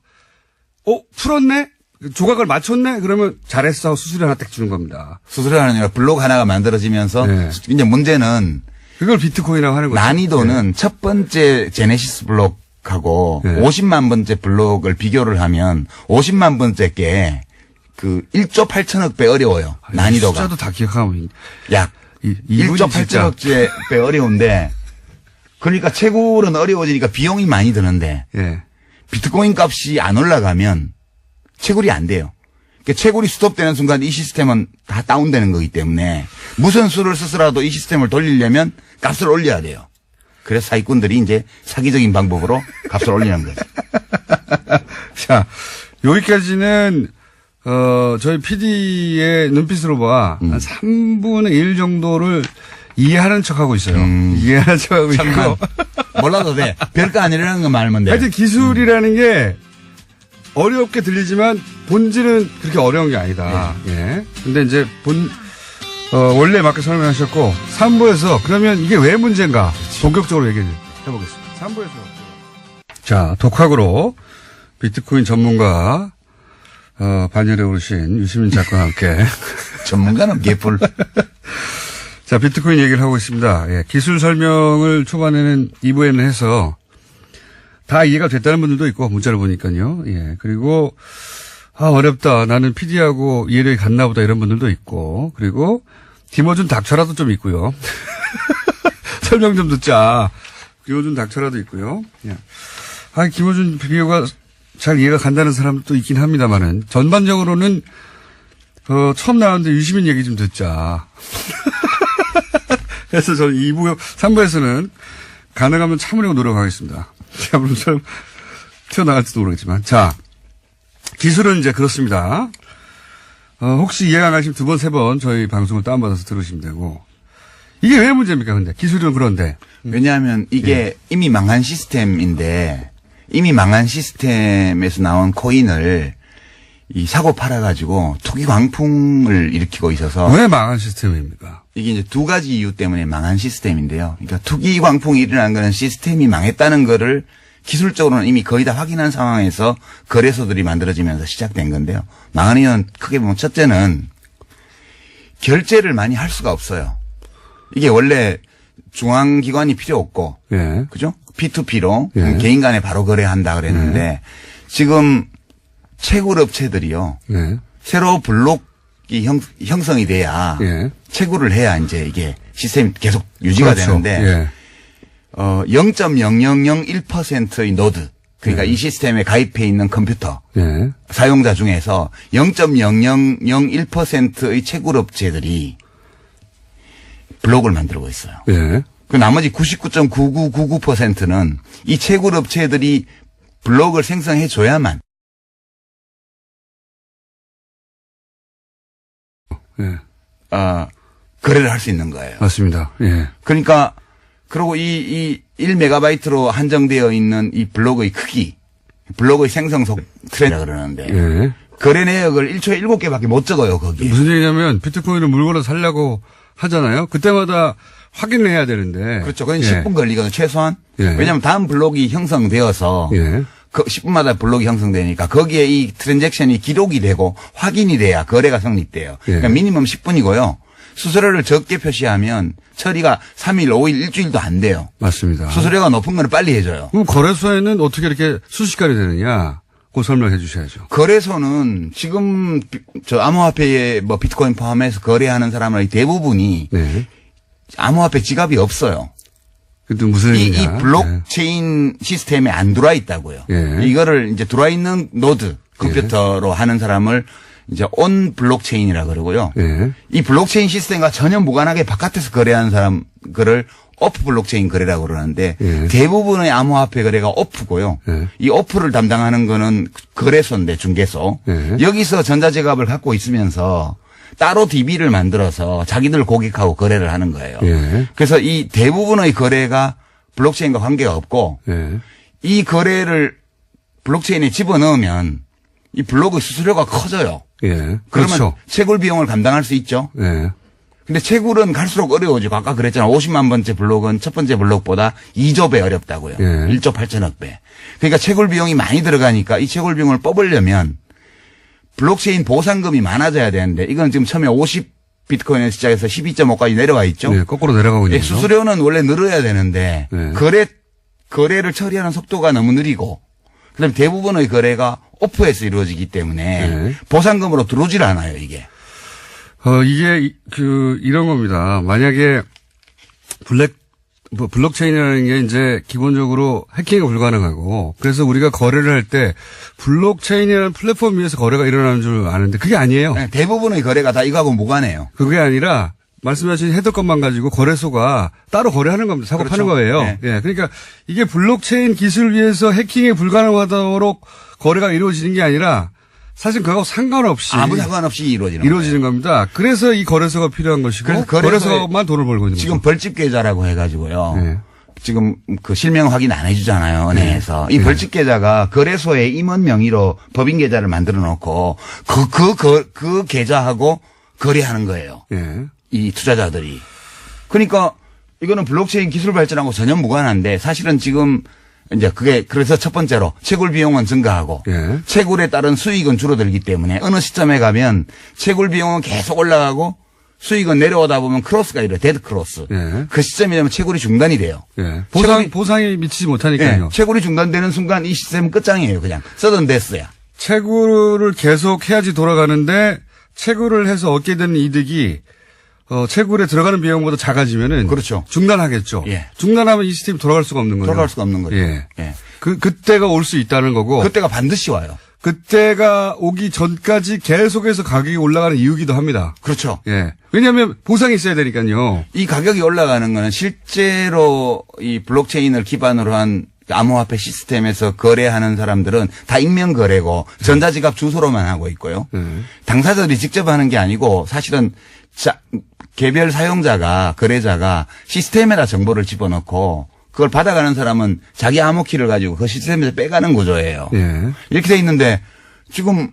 S1: 풀었네? 조각을 맞췄네? 그러면 잘했어 하고 수수료 하나 딱 주는 겁니다.
S4: 수수료가 아니라 블록 하나가 만들어지면서
S1: 네.
S4: 이제 문제는
S1: 그걸 비트코인이라고 하는 거죠.
S4: 난이도는 첫 번째 제네시스 블록하고
S1: 네.
S4: 50만 번째 블록을 비교를 하면 50만 번째 게 그 1조 8천억 배 어려워요. 난이도가.
S1: 숫자도 다 기억하면.
S4: 약
S1: 이분이
S4: 1조
S1: 진짜.
S4: 8천억 배 어려운데 그러니까 채굴은 어려워지니까 비용이 많이 드는데
S1: 예.
S4: 비트코인 값이 안 올라가면 채굴이 안 돼요. 그러니까 채굴이 스톱되는 순간 이 시스템은 다 다운되는 거기 때문에 무슨 수를 쓰더라도 이 시스템을 돌리려면 값을 올려야 돼요. 그래서 사기꾼들이 이제 사기적인 방법으로 값을 올리는 거죠.
S1: 자, 여기까지는, 저희 PD의 눈빛으로 봐. 한 3분의 1 정도를 이해하는 척 하고 있어요. 이해하는 척 하고 있고.
S4: 몰라도 돼. 별거 아니라는 것만 알면 돼.
S1: 하여튼 기술이라는 게 어렵게 들리지만 본질은 그렇게 어려운 게 아니다. 예. 근데 이제 원래 맞게 설명하셨고 3부에서 그러면 이게 왜 문제인가 본격적으로 얘기를 해보겠습니다. 3부에서. 자, 독학으로 비트코인 전문가 반열에 오르신 유시민 작가와 함께
S4: 전문가는 개뿔.
S1: 자, 비트코인 얘기를 하고 있습니다. 예, 기술 설명을 초반에는 2부에는 해서 다 이해가 됐다는 분들도 있고 문자를 보니까요. 예, 그리고 어렵다. 나는 PD하고 이해력이 같나 보다 이런 분들도 있고 그리고 김어준 닥쳐라도 좀 있고요. 설명 좀 듣자. 김어준 닥쳐라도 있고요. 예. 김어준 비교가 잘 이해가 간다는 사람도 있긴 합니다만은 전반적으로는 처음 나왔는데 유시민 얘기 좀 듣자. 그래서 저는 2부, 3부에서는 가능하면 참으려고 노력하겠습니다. 물론 튀어나갈지도 모르겠지만. 자, 기술은 이제 그렇습니다. 혹시 이해가 안 가시면 2번, 3번 저희 방송을 다운받아서 들으시면 되고. 이게 왜 문제입니까, 근데? 기술은 그런데.
S4: 왜냐하면 이게 이미 망한 시스템인데 이미 망한 시스템에서 나온 코인을 이 사고 팔아가지고 투기 광풍을 일으키고 있어서
S1: 왜 망한 시스템입니까?
S4: 이게 이제 2가지 이유 때문에 망한 시스템인데요. 그러니까 투기 광풍이 일어난 거는 시스템이 망했다는 거를 기술적으로는 이미 거의 다 확인한 상황에서 거래소들이 만들어지면서 시작된 건데요. 망한 이유는 크게 보면 첫째는 결제를 많이 할 수가 없어요. 이게 원래 중앙기관이 필요 없고,
S1: 예.
S4: 그죠? P2P로
S1: 예.
S4: 개인 간에 바로 거래한다 그랬는데 지금 채굴업체들이요.
S1: 예.
S4: 새로 블록이 형성이 돼야
S1: 예.
S4: 채굴을 해야 이제 이게 시스템이 계속 유지가
S1: 그렇죠.
S4: 되는데
S1: 예.
S4: 0.0001%의 노드 그러니까 이 시스템에 가입해 있는 컴퓨터
S1: 예.
S4: 사용자 중에서 0.0001%의 채굴업체들이 블록을 만들고 있어요.
S1: 예.
S4: 그 나머지 99.9999%는 이 채굴업체들이 블록을 생성해 줘야만
S1: 예.
S4: 거래를 할 수 있는 거예요.
S1: 맞습니다. 예.
S4: 그러니까 그리고 이 1메가바이트로 한정되어 있는 이 블록의 크기, 블록의 생성 속 트렌드라 그러는데
S1: 예.
S4: 거래 내역을 1초에 7개밖에 못 적어요, 거기에.
S1: 무슨 얘기냐면 비트코인을 물건을 살려고 하잖아요. 그때마다 확인을 해야 되는데.
S4: 그렇죠. 그건
S1: 예.
S4: 10분 걸리거든요, 최소한.
S1: 예.
S4: 왜냐하면 다음 블록이 형성되어서
S1: 예.
S4: 그 10분마다 블록이 형성되니까 거기에 이 트랜잭션이 기록이 되고 확인이 돼야 거래가 성립돼요.
S1: 예.
S4: 그러니까 미니멈 10분이고요. 수수료를 적게 표시하면 처리가 3일, 5일, 일주일도 안 돼요.
S1: 맞습니다.
S4: 수수료가 높은 거는 빨리 해줘요.
S1: 그럼 거래소에는 어떻게 이렇게 순식간에 되느냐? 그거 설명해 주셔야죠.
S4: 거래소는 지금 저 암호화폐에 뭐 비트코인 포함해서 거래하는 사람의 대부분이
S1: 네.
S4: 암호화폐 지갑이 없어요.
S1: 그때 무슨
S4: 이
S1: 얘기냐?
S4: 블록체인 시스템에 안 들어와 있다고요.
S1: 예.
S4: 이거를 이제 들어와 있는 노드 컴퓨터로 하는 사람을 이제 온 블록체인이라 그러고요.
S1: 예.
S4: 이 블록체인 시스템과 전혀 무관하게 바깥에서 거래하는 사람 그를 오프 블록체인 거래라고 그러는데
S1: 예.
S4: 대부분의 암호화폐 거래가 오프고요.
S1: 예.
S4: 이 오프를 담당하는 거는 거래소인데 중개소.
S1: 예.
S4: 여기서 전자지갑을 갖고 있으면서 따로 DB를 만들어서 자기들 고객하고 거래를 하는 거예요.
S1: 예.
S4: 그래서 이 대부분의 거래가 블록체인과 관계가 없고
S1: 예.
S4: 이 거래를 블록체인에 집어넣으면 이 블록의 수수료가 커져요.
S1: 예.
S4: 그러면
S1: 그렇죠.
S4: 채굴 비용을 감당할 수 있죠.
S1: 예.
S4: 근데 채굴은 갈수록 어려워지고 아까 그랬잖아. 50만 번째 블록은 첫 번째 블록보다 2조 배 어렵다고요.
S1: 예.
S4: 1조 8천억 배. 그러니까 채굴 비용이 많이 들어가니까 이 채굴 비용을 뽑으려면 블록체인 보상금이 많아져야 되는데 이건 지금 처음에 50 비트코인에서 시작해서 12.5까지 내려와 있죠.
S1: 네, 거꾸로 내려가고 있는
S4: 예,
S1: 거죠.
S4: 수수료는 원래 늘어야 되는데
S1: 네.
S4: 거래를 처리하는 속도가 너무 느리고 그다음에 대부분의 거래가 오프에서 이루어지기 때문에
S1: 네.
S4: 보상금으로 들어오질 않아요, 이게.
S1: 이게 이런 겁니다. 만약에 블록체인이라는 게 이제 기본적으로 해킹이 불가능하고 그래서 우리가 거래를 할 때 블록체인이라는 플랫폼 위에서 거래가 일어나는 줄 아는데 그게 아니에요.
S4: 네, 대부분의 거래가 다 이거하고 무관해요.
S1: 그게 아니라 말씀하신 헤더건만 가지고 거래소가 따로 거래하는 겁니다. 사고
S4: 그렇죠.
S1: 파는 거예요.
S4: 네.
S1: 예. 그러니까 이게 블록체인 기술을 위해서 해킹이 불가능하도록 거래가 이루어지는 게 아니라 사실 그거하고 상관없이
S4: 아무 상관없이 이루어지는 거예요.
S1: 겁니다. 그래서 이 거래소가 필요한 것이고
S4: 그래서
S1: 거래소만 돈을 벌고 있는
S4: 지금
S1: 거죠.
S4: 벌집 계좌라고 해가지고요.
S1: 네.
S4: 지금 그 실명 확인 안 해주잖아요, 은행에서. 이 벌집 계좌가 거래소에 임원 명의로 법인 계좌를 만들어 놓고 그 계좌하고 거래하는 거예요.
S1: 예.
S4: 이 투자자들이. 그러니까 이거는 블록체인 기술 발전하고 전혀 무관한데 사실은 지금 이제 그게 그래서 첫 번째로 채굴 비용은 증가하고
S1: 예.
S4: 채굴에 따른 수익은 줄어들기 때문에 어느 시점에 가면 채굴 비용은 계속 올라가고 수익은 내려오다 보면 크로스가 이래 데드 크로스.
S1: 예.
S4: 그 시점이 되면 채굴이 중단이 돼요.
S1: 예.
S4: 채굴이-
S1: 보상이 미치지
S4: 예,
S1: 못하니까요.
S4: 채굴이 중단되는 순간 이 시스템은 끝장이에요. 그냥 서든 데스야.
S1: 채굴을 계속 해야지 돌아가는데 채굴을 해서 얻게 되는 이득이 채굴에 들어가는 비용보다 작아지면은
S4: 그렇죠.
S1: 중단하겠죠.
S4: 예.
S1: 중단하면 이 시스템이 돌아갈 수가 없는 거예요.
S4: 돌아갈 수가 없는 거죠.
S1: 예.
S4: 예.
S1: 그때가 올 수 있다는 거고
S4: 그때가 반드시 와요.
S1: 그때가 오기 전까지 계속해서 가격이 올라가는 이유기도 합니다.
S4: 그렇죠.
S1: 예. 왜냐하면 보상이 있어야 되니까요.
S4: 이 가격이 올라가는 거는 실제로 이 블록체인을 기반으로 한 암호화폐 시스템에서 거래하는 사람들은 다 익명 거래고 전자지갑 주소로만 하고 있고요. 당사자들이 직접 하는 게 아니고 사실은 개별 사용자가 거래자가 시스템에다 정보를 집어넣고 그걸 받아가는 사람은 자기 암호키를 가지고 그 시스템에서 빼가는 구조예요.
S1: 예.
S4: 이렇게 돼 있는데 지금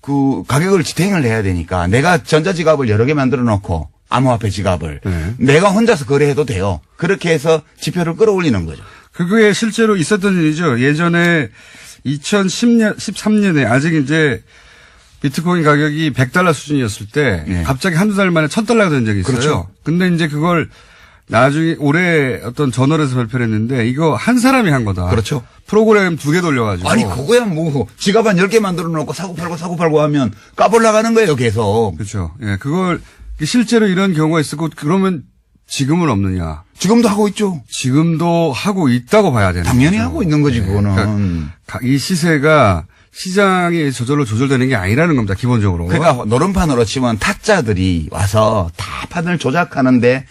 S4: 그 가격을 지탱을 해야 되니까 내가 전자지갑을 여러 개 만들어 놓고 암호화폐 지갑을 내가 혼자서 거래해도 돼요. 그렇게 해서 지표를 끌어올리는 거죠.
S1: 그게 실제로 있었던 일이죠. 예전에 2010년, 13년에 아직 이제 비트코인 가격이 $100 수준이었을 때
S4: 네.
S1: 갑자기 한두 달 만에 $1,000가 된 적이 있어요.
S4: 그렇죠.
S1: 근데 이제 그걸 나중에 올해 어떤 저널에서 발표를 했는데 이거 한 사람이 한 거다.
S4: 그렇죠.
S1: 프로그램 2개 돌려가지고.
S4: 아니 그거야 뭐 지갑 한 10개 만들어 놓고 사고 팔고 하면 까불나가는 거예요 계속.
S1: 그렇죠. 예, 그걸 실제로 이런 경우가 있었고 그러면 지금은 없느냐.
S4: 지금도 하고 있죠.
S1: 지금도 하고 있다고 봐야 되는
S4: 당연히
S1: 거죠.
S4: 하고 있는 거지 그거는.
S1: 그러니까 이 시세가 시장이 저절로 조절되는 게 아니라는 겁니다. 기본적으로.
S4: 그러니까 노름판으로 치면 타짜들이 와서 다 판을 조작하는데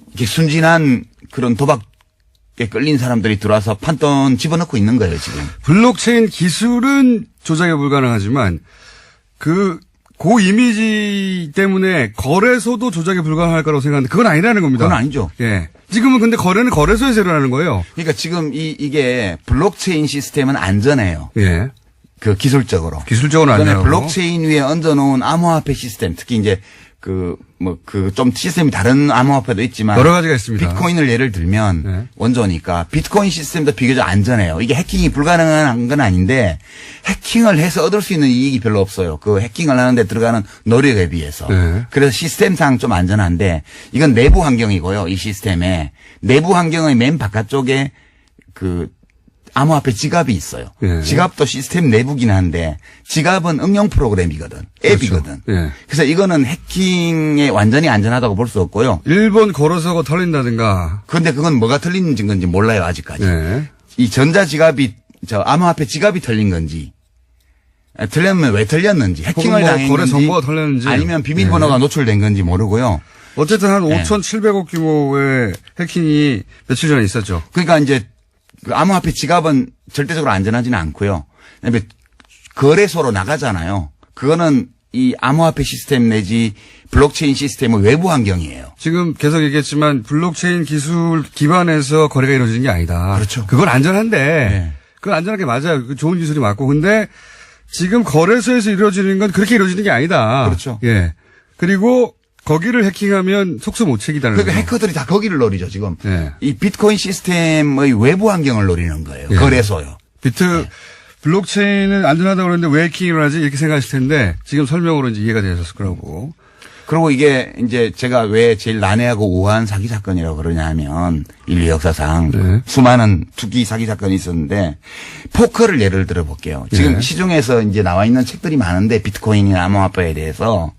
S4: 이렇게 순진한 그런 도박에 끌린 사람들이 들어와서 판돈 집어넣고 있는 거예요 지금.
S1: 블록체인 기술은 조작이 불가능하지만 고 이미지 때문에 거래소도 조작이 불가능할 거라고 생각하는데 그건 아니라는 겁니다.
S4: 그건 아니죠.
S1: 예. 지금은 근데 거래는 거래소에서 일어나는 거예요.
S4: 그러니까 지금 이게 블록체인 시스템은 안전해요.
S1: 예.
S4: 그 기술적으로.
S1: 기술적으로
S4: 그다음에
S1: 안전하고.
S4: 블록체인 위에 얹어놓은 암호화폐 시스템, 특히 이제 좀 시스템이 다른 암호화폐도 있지만
S1: 여러 가지가 있습니다.
S4: 비트코인을 예를 들면
S1: 네.
S4: 원조니까 비트코인 시스템도 비교적 안전해요. 이게 해킹이 불가능한 건 아닌데 해킹을 해서 얻을 수 있는 이익이 별로 없어요. 그 해킹을 하는데 들어가는 노력에 비해서.
S1: 네.
S4: 그래서 시스템상 좀 안전한데 이건 내부 환경이고요. 이 시스템에 내부 환경의 맨 바깥쪽에 그 암호화폐 지갑이 있어요.
S1: 예.
S4: 지갑도 시스템 내부긴 한데 지갑은 응용 프로그램이거든. 앱이거든.
S1: 그렇죠. 예.
S4: 그래서 이거는 해킹에 완전히 안전하다고 볼 수 없고요.
S1: 일본 거래소가 털린다든가.
S4: 그런데 그건 뭐가 틀린 건지 몰라요 아직까지.
S1: 예.
S4: 이 전자지갑이 암호화폐 지갑이 털린 건지 틀렸면 왜 털렸는지 해킹을
S1: 뭐
S4: 당했는지
S1: 거래 정보가 털렸는지.
S4: 아니면 비밀번호가 노출된 건지 모르고요.
S1: 어쨌든 한
S4: 네.
S1: 5,700억 규모의 해킹이 며칠 전에 있었죠.
S4: 그러니까 이제 그 암호화폐 지갑은 절대적으로 안전하지는 않고요. 그다음에 거래소로 나가잖아요. 그거는 이 암호화폐 시스템 내지 블록체인 시스템의 외부 환경이에요.
S1: 지금 계속 얘기했지만 블록체인 기술 기반에서 거래가 이루어지는 게 아니다.
S4: 그렇죠.
S1: 그건 안전한데.
S4: 네.
S1: 그건 안전한 게 맞아요. 그 좋은 기술이 맞고. 근데 지금 거래소에서 이루어지는 건 그렇게 이루어지는 게 아니다.
S4: 그렇죠.
S1: 예. 그리고 거기를 해킹하면 속수무책이다는
S4: 그러니까
S1: 거죠.
S4: 해커들이 다 거기를 노리죠, 지금.
S1: 예.
S4: 이 비트코인 시스템의 외부 환경을 노리는 거예요.
S1: 예.
S4: 거래소요.
S1: 블록체인은 안전하다고 그러는데 왜 해킹이 일어나지? 이렇게 생각하실 텐데 지금 설명으로 이제 이해가 되셨을 거라고.
S4: 그리고 이게 이제 제가 왜 제일 난해하고 우아한 사기 사건이라고 그러냐 하면 인류 역사상
S1: 네.
S4: 수많은 투기 사기 사건이 있었는데 포커를 예를 들어 볼게요. 지금
S1: 네.
S4: 시중에서 이제 나와 있는 책들이 많은데 비트코인이나 암호화폐에 대해서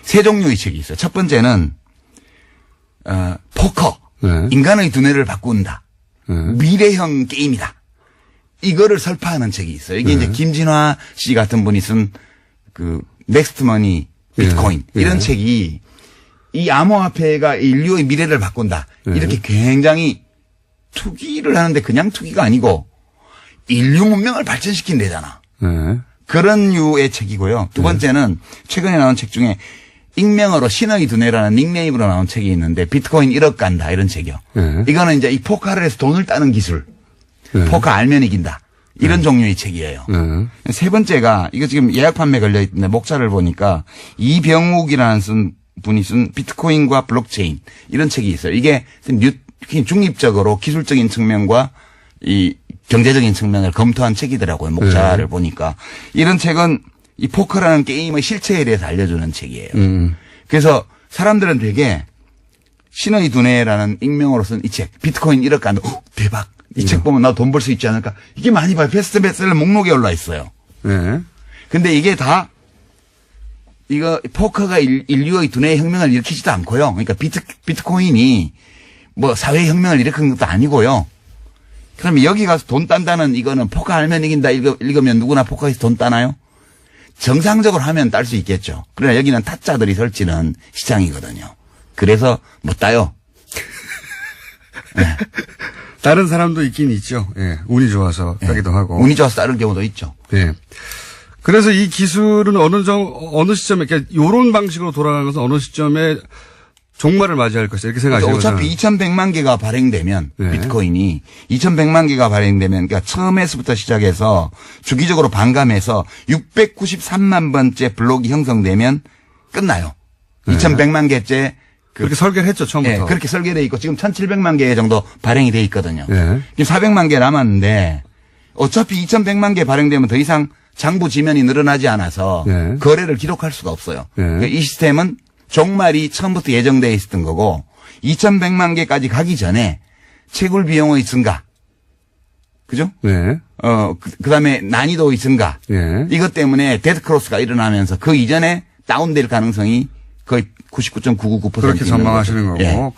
S4: 세 종류의 책이 있어요. 첫 번째는 포커.
S1: 네.
S4: 인간의 두뇌를 바꾼다.
S1: 네.
S4: 미래형 게임이다. 이거를 설파하는 책이 있어요. 이게 이제 김진화 씨 같은 분이 쓴 그 넥스트머니 비트코인
S1: 예.
S4: 이런
S1: 예.
S4: 책이 이 암호화폐가 인류의 미래를 바꾼다.
S1: 예.
S4: 이렇게 굉장히 투기를 하는데 그냥 투기가 아니고 인류 문명을 발전시킨대잖아.
S1: 네.
S4: 그런 류의 책이고요. 두 번째는 최근에 나온 책 중에 익명으로 신의 두뇌라는 닉네임으로 나온 책이 있는데 비트코인 1억 간다 이런 책이요.
S1: 네.
S4: 이거는 이제 이 포커를 해서 돈을 따는 기술.
S1: 네.
S4: 포커 알면 이긴다. 이런 종류의 책이에요.
S1: 네.
S4: 세 번째가 이거 지금 예약 판매 걸려 있는데 목차를 보니까 이병욱이라는 분이 쓴 비트코인과 블록체인 이런 책이 있어요. 이게 중립적으로 기술적인 측면과 이 경제적인 측면을 검토한 책이더라고요. 목차를 보니까 이런 책은 이 포커라는 게임의 실체에 대해서 알려주는 책이에요. 그래서 사람들은 되게 신의 두뇌라는 익명으로 쓴 이 책 비트코인 1억 간다. 대박. 이 책 보면 나 돈 벌 수 있지 않을까? 이게 많이 봐요. 베스트셀러 목록에 올라 있어요.
S1: 네.
S4: 근데 이게 다 이거 포커가 인류의 두뇌의 혁명을 일으키지도 않고요. 그러니까 비트코인이 뭐 사회 혁명을 일으킨 것도 아니고요. 그러면 여기 가서 돈 딴다는 이거는 포커 알면 이긴다 읽으면 누구나 포커에서 돈 따나요? 정상적으로 하면 딸 수 있겠죠. 그러나 여기는 타짜들이 설치는 시장이거든요. 그래서 못 따요. 네.
S1: 다른 사람도 있긴 있죠. 예. 운이 좋아서 따기도 하고.
S4: 운이 좋아서 따를 경우도 있죠.
S1: 예. 그래서 이 기술은 어느 시점에, 그러니까 요런 방식으로 돌아가는 것은 어느 시점에 종말을 맞이할 것이다. 이렇게 생각하시는 거죠.
S4: 어차피 2100만 개가 발행되면
S1: 네.
S4: 비트코인이 2100만 개가 발행되면 그러니까 처음에서부터 시작해서 주기적으로 반감해서 693만 번째 블록이 형성되면 끝나요.
S1: 네.
S4: 2100만 개째
S1: 그렇게 설계를 했죠, 처음부터.
S4: 예, 그렇게 설계되어 있고 지금 1700만 개 정도 발행이 돼 있거든요.
S1: 네.
S4: 지금 400만 개 남았는데 어차피 2100만 개 발행되면 더 이상 장부 지면이 늘어나지 않아서
S1: 네.
S4: 거래를 기록할 수가 없어요.
S1: 네.
S4: 그러니까 이 시스템은 종말이 처음부터 예정되어 있었던 거고 2100만 개까지 가기 전에 채굴 비용의 증가. 그죠?
S1: 네.
S4: 그다음에 난이도의 증가.
S1: 네.
S4: 이것 때문에 데드크로스가 일어나면서 그 이전에 다운될 가능성이 거의 99.999%
S1: 그렇게 전망하시는 거고.
S4: 예.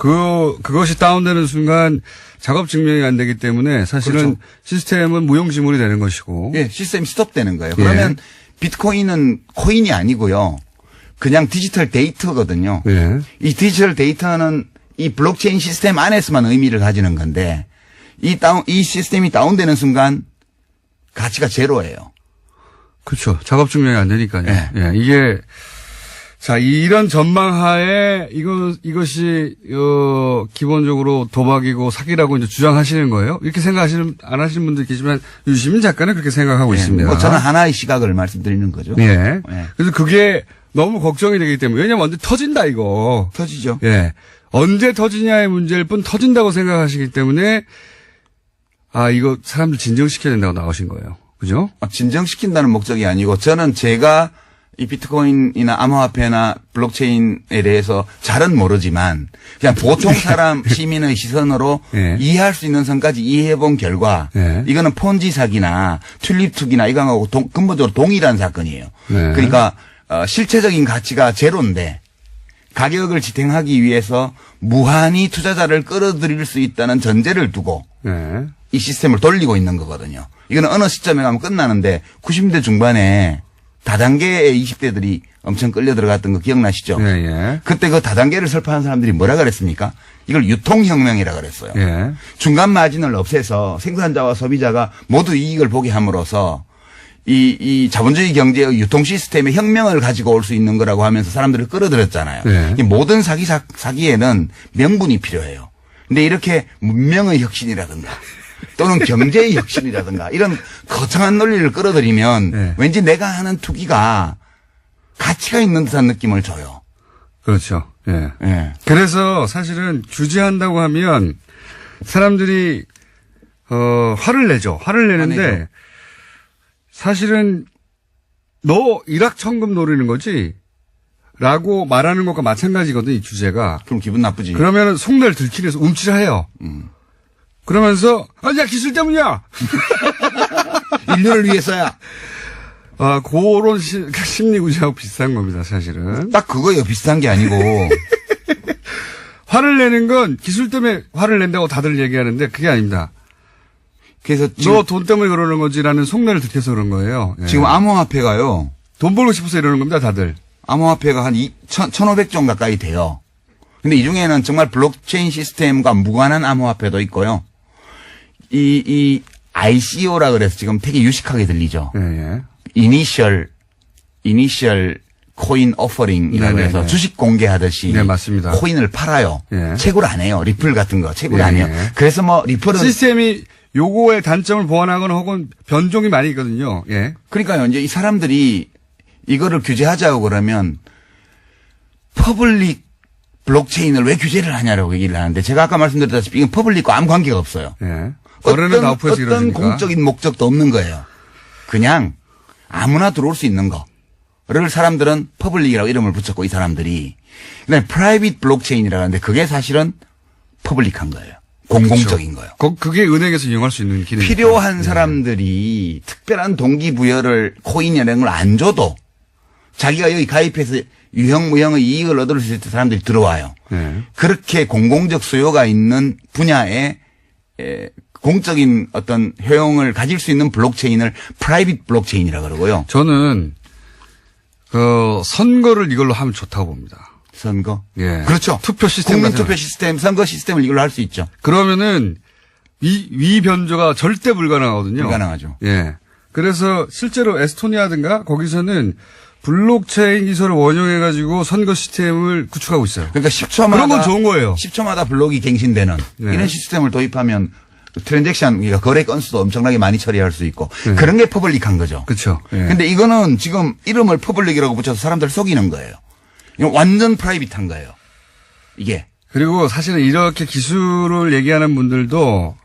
S1: 그것이 다운되는 순간 작업 증명이 안 되기 때문에 사실은
S4: 그렇죠.
S1: 시스템은 무용지물이 되는 것이고.
S4: 예, 시스템이 스톱되는 거예요. 그러면 비트코인은 코인이 아니고요. 그냥 디지털 데이터거든요.
S1: 예.
S4: 이 디지털 데이터는 이 블록체인 시스템 안에서만 의미를 가지는 건데 이 시스템이 다운되는 순간 가치가 제로예요.
S1: 그렇죠. 작업 증명이 안 되니까요.
S4: 예.
S1: 예. 이게 자, 이런 전망하에 이것이 기본적으로 도박이고 사기라고 이제 주장하시는 거예요. 이렇게 안 하시는 분들 계시지만 유시민 작가는 그렇게 생각하고
S4: 예.
S1: 있습니다.
S4: 뭐 저는 하나의 시각을 말씀드리는 거죠.
S1: 예.
S4: 예.
S1: 그래서 그게 너무 걱정이 되기 때문에 왜냐면 언제 터진다 이거.
S4: 터지죠.
S1: 예. 언제 터지냐의 문제일 뿐 터진다고 생각하시기 때문에 이거 사람들 진정시켜야 된다고 나오신 거예요. 그죠?
S4: 진정시킨다는 목적이 아니고 저는 제가 이 비트코인이나 암호화폐나 블록체인에 대해서 잘은 모르지만 그냥 보통 사람 시민의 시선으로
S1: 예.
S4: 이해할 수 있는 선까지 이해해 본 결과
S1: 예.
S4: 이거는 폰지 사기나 튤립 투기나 이거하고 근본적으로 동일한 사건이에요.
S1: 네.
S4: 그러니까 실체적인 가치가 제로인데 가격을 지탱하기 위해서 무한히 투자자를 끌어들일 수 있다는 전제를 두고
S1: 예.
S4: 이 시스템을 돌리고 있는 거거든요. 이거는 어느 시점에 가면 끝나는데 90대 중반에 다단계의 20대들이 엄청 끌려 들어갔던 거 기억나시죠?
S1: 예, 예.
S4: 그때 그 다단계를 설파한 사람들이 뭐라 그랬습니까? 이걸 유통혁명이라 그랬어요.
S1: 예.
S4: 중간 마진을 없애서 생산자와 소비자가 모두 이익을 보게 함으로써 이 자본주의 경제의 유통 시스템의 혁명을 가지고 올 수 있는 거라고 하면서 사람들을 끌어들였잖아요.
S1: 예.
S4: 이 모든 사기에는 명분이 필요해요. 근데 이렇게 문명의 혁신이라든가 또는 경제의 혁신이라든가 이런 거창한 논리를 끌어들이면
S1: 네.
S4: 왠지 내가 하는 투기가 가치가 있는 듯한 느낌을 줘요.
S1: 그렇죠. 예.
S4: 예.
S1: 그래서 사실은 규제한다고 하면 사람들이 화를 내죠. 화를 내는데
S4: 화내죠.
S1: 사실은 너 일확천금 노리는 거지? 라고 말하는 것과 마찬가지거든, 이 규제가.
S4: 그럼 기분 나쁘지.
S1: 그러면 속내를 들키기 위해서 움찔해요. 그러면서 야 기술 때문이야.
S4: 인류를 위해서야.
S1: 그런 심리 구조하고 비슷한 겁니다, 사실은.
S4: 딱 그거예요. 비슷한 게 아니고.
S1: 화를 내는 건 기술 때문에 화를 낸다고 다들 얘기하는데 그게 아닙니다.
S4: 그래서
S1: 너 돈 때문에 그러는 거지라는 속내를 들켜서 그런 거예요. 예.
S4: 지금 암호화폐가요.
S1: 돈 벌고 싶어서 이러는 겁니다, 다들.
S4: 암호화폐가 한 1,500종 가까이 돼요. 근데 이 중에는 정말 블록체인 시스템과 무관한 암호화폐도 있고요. 이 ICO라 그래서 지금 되게 유식하게 들리죠.
S1: 예, 예.
S4: 이니셜 코인 오퍼링이라고
S1: 네네네.
S4: 해서 주식 공개하듯이
S1: 네, 맞습니다.
S4: 코인을 팔아요.
S1: 예.
S4: 채굴 안 해요. 리플 같은 거 채굴
S1: 예,
S4: 안 해요.
S1: 예.
S4: 그래서 뭐 리플은
S1: 시스템이 요거의 단점을 보완하거나 혹은 변종이 많이 있거든요. 예.
S4: 그러니까요. 이제 이 사람들이 이거를 규제하자고 그러면 퍼블릭 블록체인을 왜 규제를 하냐라고 얘기를 하는데 제가 아까 말씀드렸다시피 이건 퍼블릭과 아무 관계가 없어요.
S1: 예. 어른은 나우프에서
S4: 어떤
S1: 이러니까.
S4: 공적인 목적도 없는 거예요. 그냥 아무나 들어올 수 있는 거를 사람들은 퍼블릭이라고 이름을 붙였고 이 사람들이 그다음에 프라이빗 블록체인이라고 하는데 그게 사실은 퍼블릭한 거예요. 공공적인 거예요.
S1: 그게 은행에서 이용할 수 있는 기능.
S4: 필요한 사람들이 특별한 동기부여를 코인 이런 걸 안 줘도 자기가 여기 가입해서 유형무형의 이익을 얻을 수 있는 사람들이 들어와요.
S1: 예.
S4: 그렇게 공공적 수요가 있는 분야에 공적인 어떤 효용을 가질 수 있는 블록체인을 프라이빗 블록체인이라 그러고요.
S1: 저는 선거를 이걸로 하면 좋다고 봅니다.
S4: 선거.
S1: 예.
S4: 그렇죠.
S1: 투표 시스템
S4: 국민
S1: 같은
S4: 투표 시스템, 선거 시스템을 이걸로 할 수 있죠.
S1: 그러면은 위 변조가 절대 불가능하거든요.
S4: 불가능하죠.
S1: 예. 그래서 실제로 에스토니아든가 거기서는 블록체인 기술을 원용해가지고 선거 시스템을 구축하고 있어요.
S4: 그러니까 10초마다.
S1: 그런 건 좋은 거예요.
S4: 10초마다 블록이 갱신되는
S1: 네.
S4: 이런 시스템을 도입하면 트랜잭션, 그러니까 거래 건수도 엄청나게 많이 처리할 수 있고
S1: 네.
S4: 그런 게 퍼블릭한 거죠.
S1: 그렇죠. 예.
S4: 근데 이거는 지금 이름을 퍼블릭이라고 붙여서 사람들 속이는 거예요. 이건 완전 프라이빗한 거예요. 이게.
S1: 그리고 사실은 이렇게 기술을 얘기하는 분들도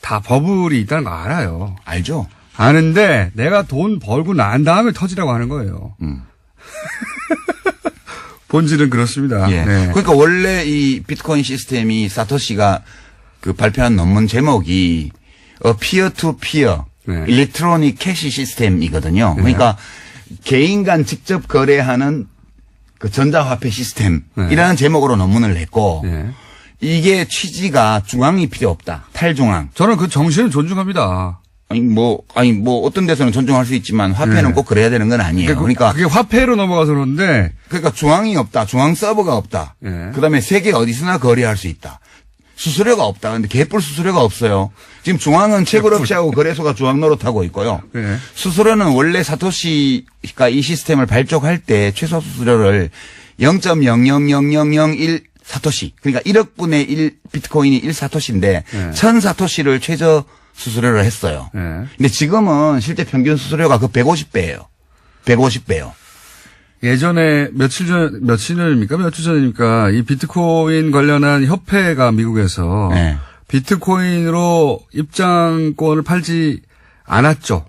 S1: 다 버블이 있다는 거 알아요.
S4: 알죠?
S1: 아는데 내가 돈 벌고 난 다음에 터지라고 하는 거예요. 본질은 그렇습니다.
S4: 예.
S1: 네.
S4: 그러니까 원래 이 비트코인 시스템이 사토시가 그 발표한 논문 제목이 피어 투 피어
S1: 네.
S4: 일렉트로닉 캐시 시스템이거든요. 그러니까 개인 간 직접 거래하는 그 전자화폐 시스템이라는 제목으로 논문을 냈고
S1: 네.
S4: 이게 취지가 중앙이 필요 없다. 탈중앙.
S1: 저는 그 정신을 존중합니다.
S4: 아니 뭐 어떤 데서는 존중할 수 있지만 화폐는
S1: 네.
S4: 꼭 그래야 되는 건 아니에요. 그러니까
S1: 그게 화폐로 넘어가서 그런데
S4: 중앙이 없다. 중앙 서버가 없다.
S1: 네.
S4: 그다음에 세계 어디서나 거래할 수 있다. 수수료가 없다. 근데 개뿔 수수료가 없어요. 지금 중앙은 채굴 업체하고 거래소가 중앙 노릇하고 있고요.
S1: 네.
S4: 수수료는 원래 사토시가 이 시스템을 발족할 때 최소 수수료를 0.00001 사토시. 그러니까 1억 분의 1 비트코인이 1 사토시인데 1000 사토시를 최저 수수료를 했어요.
S1: 네.
S4: 근데 지금은 실제 평균 수수료가 그 150배예요. 150배요.
S1: 예전에 며칠 전입니까? 며칠 전입니까? 이 비트코인 관련한 협회가 미국에서
S4: 네.
S1: 비트코인으로 입장권을 팔지 않았죠.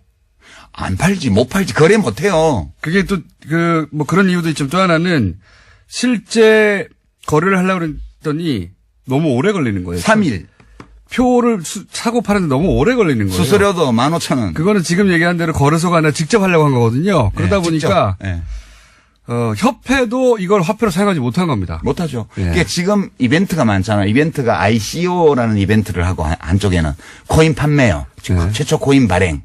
S4: 안 팔지, 못 팔지, 거래 못 해요.
S1: 그게 또 뭐 그런 이유도 있지만 또 하나는 실제 거래를 하려고 했더니 너무 오래 걸리는 거예요.
S4: 3일.
S1: 표를 사고 파는데 너무 오래 걸리는 거예요.
S4: 수수료도 15,000원.
S1: 그거는 지금 얘기한 대로 거래소가 아니라 직접 하려고 한 거거든요. 그러다 보니까 협회도 이걸 화폐로 사용하지 못한 겁니다.
S4: 못하죠.
S1: 예.
S4: 그게 지금 이벤트가 많잖아요. 이벤트가 ICO라는 이벤트를 하고 안쪽에는 코인 판매요. 지금
S1: 네.
S4: 최초 코인 발행.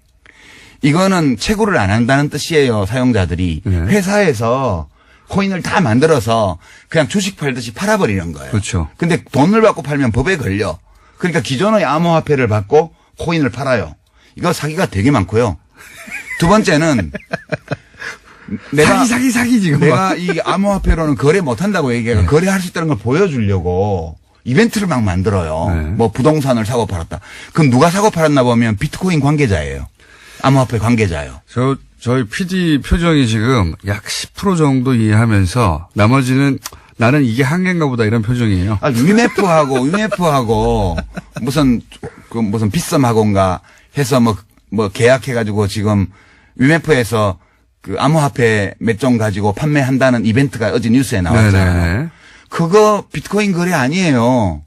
S4: 이거는 채굴을 안 한다는 뜻이에요. 사용자들이.
S1: 네.
S4: 회사에서 코인을 다 만들어서 그냥 주식 팔듯이 팔아버리는 거예요.
S1: 그렇죠.
S4: 근데 돈을 받고 팔면 법에 걸려. 그러니까 기존의 암호화폐를 받고 코인을 팔아요. 이거 사기가 되게 많고요. 두 번째는
S1: 사기 지금.
S4: 내가 이 암호화폐로는 거래 못한다고 얘기해요. 거래할 수 있다는 걸 보여주려고 이벤트를 막 만들어요.
S1: 네.
S4: 뭐 부동산을 사고 팔았다. 그럼 누가 사고 팔았나 보면 비트코인 관계자예요. 암호화폐 관계자예요.
S1: 저희 PD 표정이 지금 약 10% 정도 이해하면서 나머지는 나는 이게 한계인가 보다 이런 표정이에요.
S4: UMF하고 무슨 빗썸 학원가 해서 뭐 계약해가지고 지금 UMF에서 그 암호화폐 몇 종 가지고 판매한다는 이벤트가 어제 뉴스에 나왔잖아요.
S1: 네네.
S4: 그거 비트코인 거래 아니에요.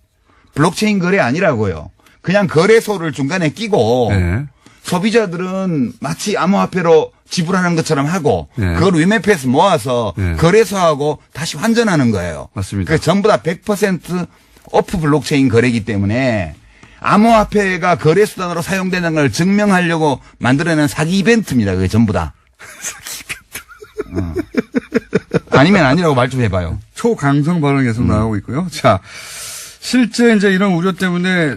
S4: 블록체인 거래 아니라고요. 그냥 거래소를 중간에 끼고
S1: 네.
S4: 소비자들은 마치 암호화폐로 지불하는 것처럼 하고
S1: 네.
S4: 그걸 위메프에서 모아서
S1: 네.
S4: 거래소하고 다시 환전하는 거예요.
S1: 맞습니다.
S4: 그 전부 다 100% 오프 블록체인 거래이기 때문에 암호화폐가 거래 수단으로 사용되는 걸 증명하려고 만들어낸 사기 이벤트입니다. 그게 전부 다. 사기 이벤트. 아니면 아니라고 말 좀 해봐요.
S1: 초강성 발언이 계속 나오고 있고요. 자, 실제 이제 이런 우려 때문에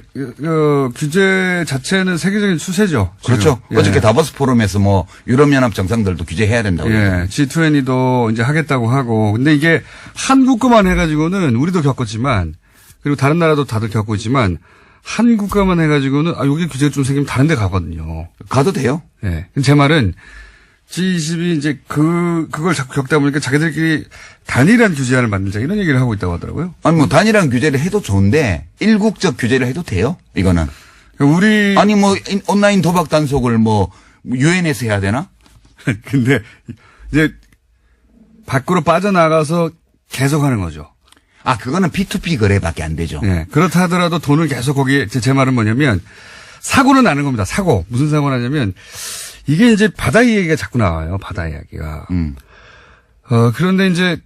S1: 규제 자체는 세계적인 추세죠. 지금.
S4: 그렇죠.
S1: 예.
S4: 어저께 다보스 포럼에서 뭐 유럽연합 정상들도 규제해야 된다고.
S1: 예, G20도 이제 하겠다고 하고. 근데 이게 한국 거만 해가지고는 우리도 겪었지만 그리고 다른 나라도 다들 겪고 있지만 한국 거만 해가지고는 여기 규제가 좀 생기면 다른 데 가거든요.
S4: 가도 돼요?
S1: 예. 제 말은 G20이 이제 그걸 자꾸 겪다 보니까 자기들끼리 단일한 규제안을 만들자 이런 얘기를 하고 있다고 하더라고요.
S4: 아니 뭐 단일한 규제를 해도 좋은데 일국적 규제를 해도 돼요? 이거는.
S1: 우리
S4: 아니 뭐 온라인 도박 단속을 뭐 유엔에서 해야 되나?
S1: 근데 이제 밖으로 빠져나가서 계속 하는 거죠.
S4: 아 그거는 P2P 거래밖에 안 되죠.
S1: 예. 그렇다 하더라도 돈을 계속 거기에 제 말은 뭐냐면 사고는 나는 겁니다. 사고. 무슨 사고가 나냐면 이게 이제 바다 이야기가 자꾸 나와요. 바다 이야기가. 그런데 이제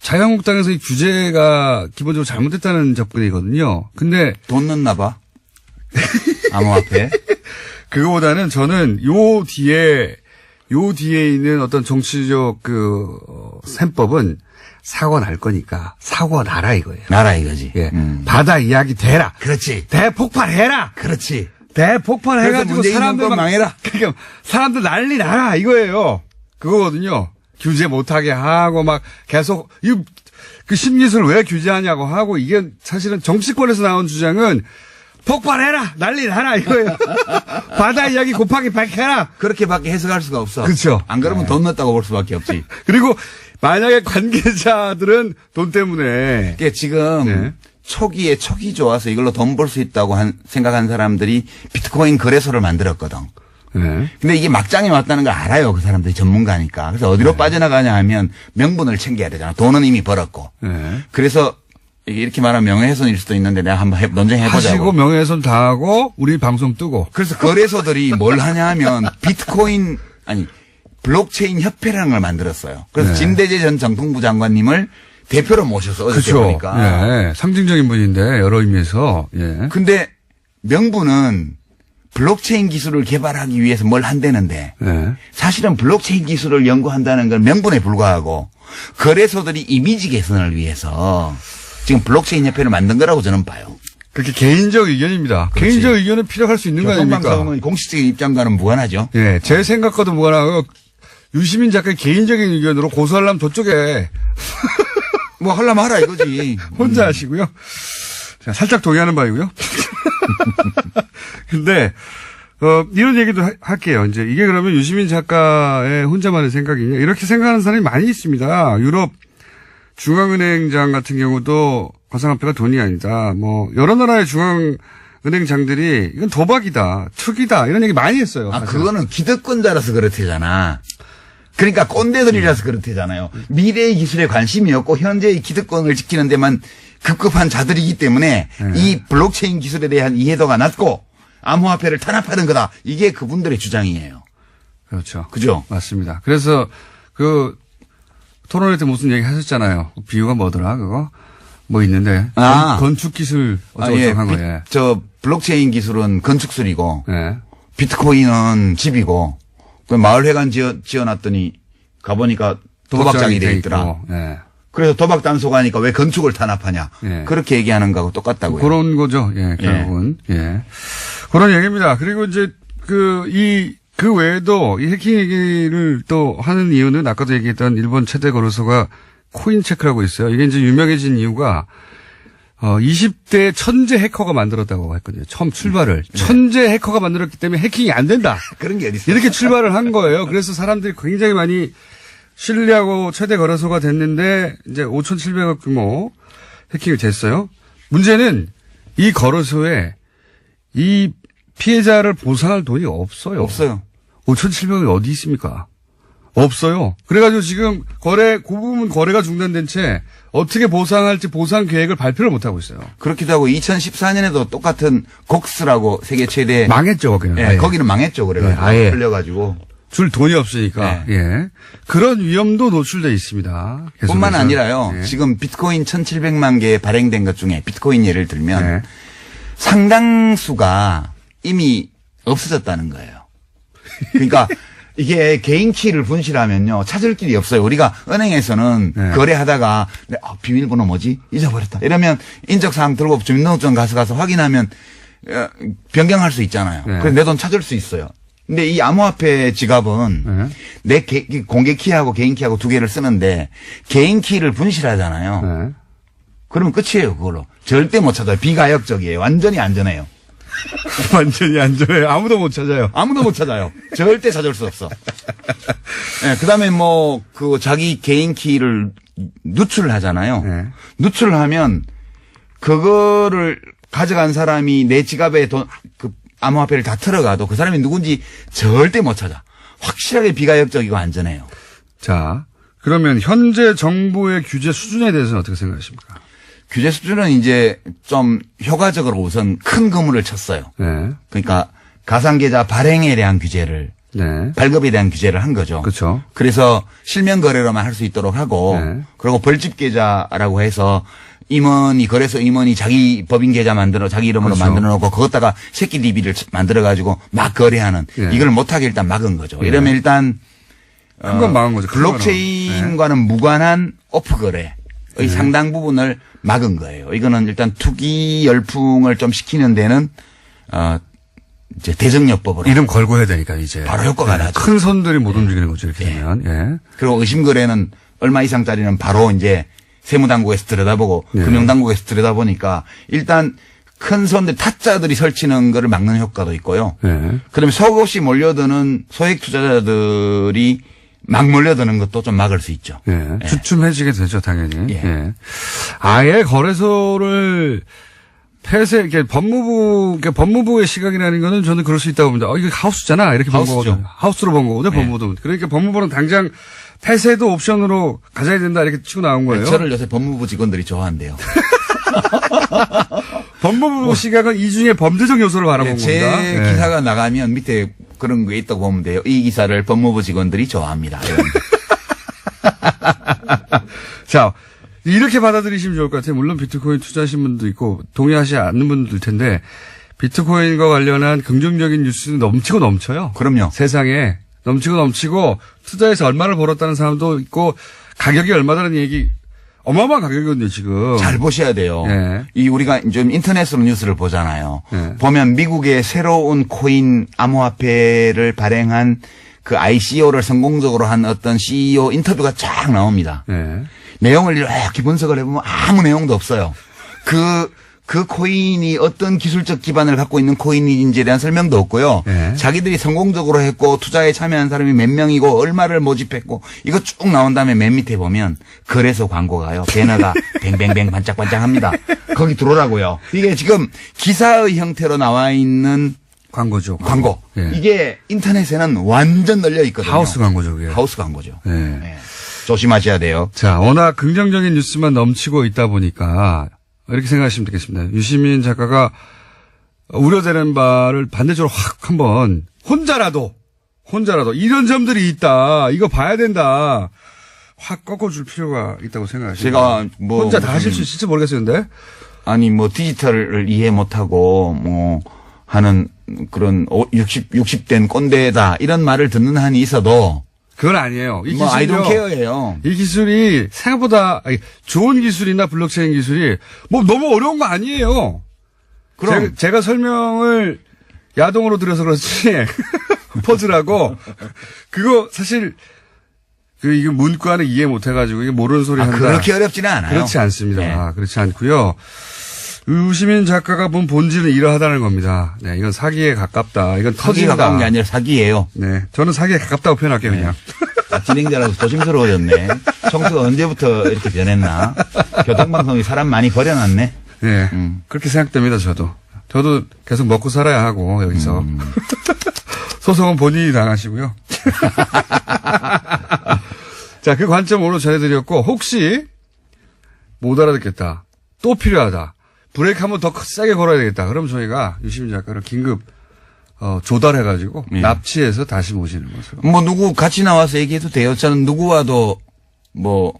S1: 자유한국당에서 이 규제가 기본적으로 잘못됐다는 접근이거든요. 근데
S4: 돈 넣나 봐. 암호화폐.
S1: 그거보다는 저는 요 뒤에 있는 어떤 정치적 셈법은 사고 날 거니까 사고 나라 이거예요.
S4: 나라 이거지.
S1: 예. 바다 이야기 대라.
S4: 그렇지.
S1: 대폭발해라.
S4: 그렇지.
S1: 대폭발해가지고
S4: 문재인
S1: 사람들
S4: 정권 망해라.
S1: 그러니까 사람들 난리 나라 이거예요. 그거거든요. 규제 못하게 하고 막 계속 그 신기술 왜 규제하냐고 하고 이게 사실은 정치권에서 나온 주장은 폭발해라 난리 나라 이거예요. 바다 이야기 곱하기 100해라.
S4: 그렇게밖에 해석할 수가 없어.
S1: 그렇죠.
S4: 안 그러면 돈 넣었다고 볼 수밖에 없지.
S1: 그리고 만약에 관계자들은 돈 때문에
S4: 그러니까 지금
S1: 네.
S4: 초기에 촉이 좋아서 이걸로 돈 벌 수 있다고 생각한 사람들이 비트코인 거래소를 만들었거든.
S1: 네.
S4: 근데 이게 막장에 왔다는 걸 알아요. 그 사람들이 전문가니까. 그래서 어디로 빠져나가냐 하면 명분을 챙겨야 되잖아. 돈은 이미 벌었고.
S1: 네.
S4: 그래서 이게 이렇게 말하면 명예훼손일 수도 있는데 내가 한번 논쟁해보자고.
S1: 하시고 명예훼손 당하고 우리 방송 뜨고.
S4: 그래서 거래소들이 뭘 하냐 하면 비트코인 아니 블록체인 협회라는 걸 만들었어요. 그래서
S1: 네.
S4: 진대재 전 정통부 장관님을 대표로 모셔서 어저께
S1: 그렇죠.
S4: 보니까.
S1: 예. 상징적인 분인데 여러 의미에서. 예.
S4: 근데 명분은 블록체인 기술을 개발하기 위해서 뭘 한다는데
S1: 예.
S4: 사실은 블록체인 기술을 연구한다는 건 명분에 불과하고 거래소들이 이미지 개선을 위해서 지금 블록체인 협회를 만든 거라고 저는 봐요.
S1: 그렇게 개인적 의견입니다.
S4: 그렇지.
S1: 개인적 의견은 필요할 수 있는 거 아닙니까?
S4: 교통방송은 공식적인 입장과는 무관하죠.
S1: 예. 제 생각과도 무관하고 유시민 작가의 개인적인 의견으로 고소하려면 저쪽에
S4: 뭐 하려면 하라 이거지.
S1: 혼자 하시고요. 자, 살짝 동의하는 바이고요. 근데 이런 얘기도 할게요. 이제 이게 그러면 유시민 작가의 혼자만의 생각이냐? 이렇게 생각하는 사람이 많이 있습니다. 유럽 중앙은행장 같은 경우도 가상화폐가 돈이 아니다. 뭐 여러 나라의 중앙은행장들이 이건 도박이다, 투기다 이런 얘기 많이 했어요.
S4: 아,
S1: 사실.
S4: 그거는 기득권자라서 그렇대잖아. 그러니까 꼰대들이라서 그렇대잖아요. 미래의 기술에 관심이 없고 현재의 기득권을 지키는 데만 급급한 자들이기 때문에 이 블록체인 기술에 대한 이해도가 낮고 암호화폐를 탄압하는 거다. 이게 그분들의 주장이에요.
S1: 그렇죠.
S4: 그죠?
S1: 맞습니다. 그래서 그 토론회 때 무슨 얘기 하셨잖아요. 비유가 뭐더라 그거? 뭐 있는데 건축 기술 어쩌고저쩌고 한 거예요.
S4: 저 블록체인 기술은 건축술이고
S1: 예.
S4: 비트코인은 집이고 그 마을회관 지어놨더니 가보니까 도박장이 돼 있더라.
S1: 예.
S4: 그래서 도박 단속 하니까 왜 건축을 탄압하냐.
S1: 예.
S4: 그렇게 얘기하는 거하고 똑같다고요.
S1: 그런 거죠. 예, 결국은. 예. 그런 얘기입니다. 그리고 이제 그 외에도 이 해킹 얘기를 또 하는 이유는 아까도 얘기했던 일본 최대 거래소가 코인체크라고 있어요. 이게 이제 유명해진 이유가 20대 천재 해커가 만들었다고 했거든요. 처음 출발을. 천재 해커가 만들었기 때문에 해킹이 안 된다.
S4: 그런 게 어디 있어요?
S1: 이렇게 출발을 한 거예요. 그래서 사람들이 굉장히 많이 신뢰하고 최대 거래소가 됐는데 이제 5,700억 규모 해킹이 됐어요. 문제는 이 거래소에 이 피해자를 보상할 돈이 없어요.
S4: 없어요.
S1: 5,700억이 어디 있습니까? 없어요. 그래가지고 지금 그 부분 거래가 중단된 채 어떻게 보상할지 보상 계획을 발표를 못하고 있어요.
S4: 그렇기도 하고 2014년에도 똑같은 곡스라고 세계 최대.
S1: 망했죠, 거기는.
S4: 예, 거기는 망했죠. 그래가지고.
S1: 예, 아예.
S4: 풀려가지고.
S1: 줄 돈이 없으니까.
S4: 네.
S1: 예. 그런 위험도 노출돼 있습니다. 계속해서.
S4: 뿐만 아니라요.
S1: 예.
S4: 지금 비트코인 1,700만 개 발행된 것 중에 비트코인 예를 들면
S1: 네.
S4: 상당수가 이미 없어졌다는 거예요. 그러니까 이게 개인 키를 분실하면요. 찾을 길이 없어요. 우리가 은행에서는
S1: 네.
S4: 거래하다가 비밀번호 뭐지? 잊어버렸다. 이러면 인적사항 들고 주민등록증 가서 확인하면 변경할 수 있잖아요.
S1: 네.
S4: 그래서 내 돈 찾을 수 있어요. 근데 이 암호화폐 지갑은 내 공개 키하고 개인 키하고 두 개를 쓰는데 개인 키를 분실하잖아요.
S1: 네.
S4: 그러면 끝이에요, 그걸로. 절대 못 찾아요. 비가역적이에요. 완전히 안전해요.
S1: 완전히 안전해요. 아무도 못 찾아요.
S4: 아무도 못 찾아요. 절대 찾을 수 없어. 네, 그 다음에 자기 개인 키를 누출을 하잖아요.
S1: 네.
S4: 누출을 하면 그거를 가져간 사람이 내 지갑에 암호화폐를 다 털어가도 그 사람이 누군지 절대 못 찾아. 확실하게 비가역적이고 안전해요.
S1: 자, 그러면 현재 정부의 규제 수준에 대해서는 어떻게 생각하십니까?
S4: 규제 수준은 이제 좀 효과적으로 우선 큰 그물을 쳤어요.
S1: 네.
S4: 그러니까 가상계좌 발행에 대한 규제를,
S1: 네.
S4: 발급에 대한 규제를 한 거죠.
S1: 그렇죠.
S4: 그래서 실명 거래로만 할 수 있도록 하고,
S1: 네.
S4: 그리고 벌집 계좌라고 해서 거래소 임원이 자기 법인 계좌 자기 이름으로
S1: 그렇죠.
S4: 만들어 놓고 그것다가 새끼 DB를 만들어 가지고 막 거래하는
S1: 네.
S4: 이걸 못하게 일단 막은 거죠.
S1: 네.
S4: 이러면 일단
S1: 큰 건 망한 거죠. 큰 거는.
S4: 블록체인과는 무관한 오프 거래의 상당 부분을 막은 거예요. 이거는 일단 투기 열풍을 좀 식히는 데는 이제 대정요법으로
S1: 이름 걸고 해야 되니까 이제
S4: 바로 효과가 나죠.
S1: 큰 손들이 못 움직이는 거죠. 이렇게 되면. 예.
S4: 그리고 의심 거래는 얼마 이상짜리는 바로 이제 세무당국에서 들여다보고
S1: 예.
S4: 금융당국에서 들여다보니까 일단 큰 손들 타짜들이 설치는 거를 막는 효과도 있고요.
S1: 예.
S4: 그다음에 속없이 몰려드는 소액 투자자들이 막 몰려드는 것도 좀 막을 수 있죠.
S1: 예. 주춤해지게 되죠, 당연히.
S4: 예.
S1: 예. 아예 거래소를 폐쇄, 이게 법무부의 시각이라는 거는 저는 그럴 수 있다고 봅니다. 이거 하우스잖아. 이렇게 본
S4: 하우스죠.
S1: 거거든요. 하우스로 본 거거든요, 법무부도. 그러니까 법무부는 당장 폐쇄도 옵션으로 가져야 된다. 이렇게 치고 나온 거예요.
S4: 저를 요새 법무부 직원들이 좋아한대요.
S1: 법무부 시각은 이 중에 범죄적 요소를 바라본
S4: 제
S1: 겁니다. 예.
S4: 기사가 나가면 밑에 그런 게 있다고 보면 돼요. 이 기사를 법무부 직원들이 좋아합니다.
S1: 자, 이렇게 받아들이시면 좋을 것 같아요. 물론 비트코인 투자하신 분도 있고 동의하지 않는 분도 있을 텐데 비트코인과 관련한 긍정적인 뉴스는 넘치고 넘쳐요.
S4: 그럼요.
S1: 세상에 넘치고 넘치고 투자해서 얼마를 벌었다는 사람도 있고 가격이 얼마다는 얘기 어마어마한 가격이거든요, 지금.
S4: 잘 보셔야 돼요.
S1: 예.
S4: 이 우리가 좀 인터넷으로 뉴스를 보잖아요.
S1: 예.
S4: 보면 미국의 새로운 코인 암호화폐를 발행한 그 ICO를 성공적으로 한 어떤 CEO 인터뷰가 쫙 나옵니다.
S1: 예.
S4: 내용을 이렇게 분석을 해보면 아무 내용도 없어요. 그 코인이 어떤 기술적 기반을 갖고 있는 코인인지에 대한 설명도 없고요.
S1: 네.
S4: 자기들이 성공적으로 했고 투자에 참여한 사람이 몇 명이고 얼마를 모집했고 이거 쭉 나온 다음에 맨 밑에 보면 거래소 광고가요. 배너가 뱅뱅뱅 반짝반짝합니다. 거기 들어오라고요. 이게 지금 기사의 형태로 나와 있는
S1: 광고죠.
S4: 광고.
S1: 예.
S4: 이게 인터넷에는 완전 널려 있거든요.
S1: 하우스 광고죠, 그게.
S4: 하우스 광고죠.
S1: 예.
S4: 네. 조심하셔야 돼요.
S1: 자, 워낙 긍정적인 뉴스만 넘치고 있다 보니까 이렇게 생각하시면 되겠습니다. 유시민 작가가 우려되는 바를 반대적으로 확 한번 혼자라도 이런 점들이 있다. 이거 봐야 된다. 확 꺾어줄 필요가 있다고 생각하시죠.
S4: 제가 뭐
S1: 혼자 다 하실 수 있을지 모르겠었는데.
S4: 아니 뭐 디지털을 이해 못하고 뭐 하는 그런 60된 꼰대다 이런 말을 듣는 한이 있어도
S1: 그건 아니에요. 이
S4: 뭐
S1: 기술이요.
S4: I don't care예요.
S1: 이 기술이 생각보다 좋은 기술이나 블록체인 기술이 뭐 너무 어려운 거 아니에요.
S4: 그럼
S1: 제가 설명을 야동으로 들어서 그렇지 퍼즐하고 그거 사실 이게 문과는 이해 못 해가지고 이게 모르는 소리 한다.
S4: 그렇게 어렵지는 않아요.
S1: 그렇지 않습니다.
S4: 네.
S1: 그렇지 않고요. 유시민 작가가 본 본질은 이러하다는 겁니다. 네, 이건 사기에 가깝다. 이건
S4: 사기에
S1: 터진다.
S4: 가까운 게 아니라 사기예요.
S1: 네, 저는 사기에 가깝다고 표현할게요, 그냥.
S4: 진행자라서 조심스러워졌네. 청수가 언제부터 이렇게 변했나. 교통방송이 사람 많이 버려놨네.
S1: 네, 그렇게 생각됩니다, 저도. 저도 계속 먹고 살아야 하고, 여기서. 소송은 본인이 당하시고요. 자, 그 관점 오늘 전해드렸고, 혹시 못 알아듣겠다. 또 필요하다. 브레이크 한번 더 세게 걸어야 되겠다. 그럼 저희가 유시민 작가를 긴급 조달해가지고
S4: 네.
S1: 납치해서 다시 모시는 것으로.
S4: 뭐 누구 같이 나와서 얘기해도 돼요. 저는 누구와도 뭐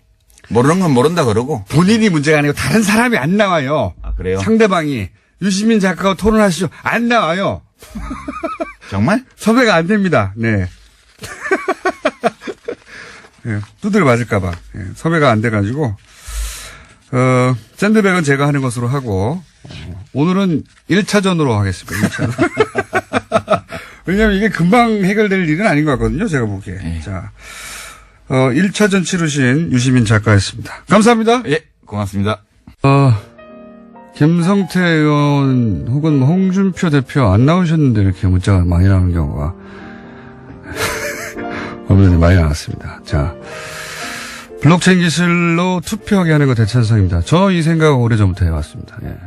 S4: 모르는 건 모른다 그러고.
S1: 본인이 문제가 아니고 다른 사람이 안 나와요.
S4: 아, 그래요?
S1: 상대방이 유시민 작가가 토론하시죠. 안 나와요.
S4: 정말?
S1: 섭외가 안 됩니다. 네. 네, 두드려 맞을까봐. 네, 섭외가 안 돼가지고. 샌드백은 제가 하는 것으로 하고, 오늘은 1차전으로 하겠습니다. 1차전. 왜냐면 이게 금방 해결될 일은 아닌 것 같거든요. 제가 보기에.
S4: 네.
S1: 자, 1차전 치르신 유시민 작가였습니다. 감사합니다.
S4: 예, 고맙습니다.
S1: 김성태 의원 혹은 뭐 홍준표 대표 안 나오셨는데 이렇게 문자가 많이 나오는 경우가 없는데 많이 나왔습니다. 자. 블록체인 기술로 투표하게 하는 거 대찬성입니다. 저 이 생각 오래전부터 해왔습니다. 예.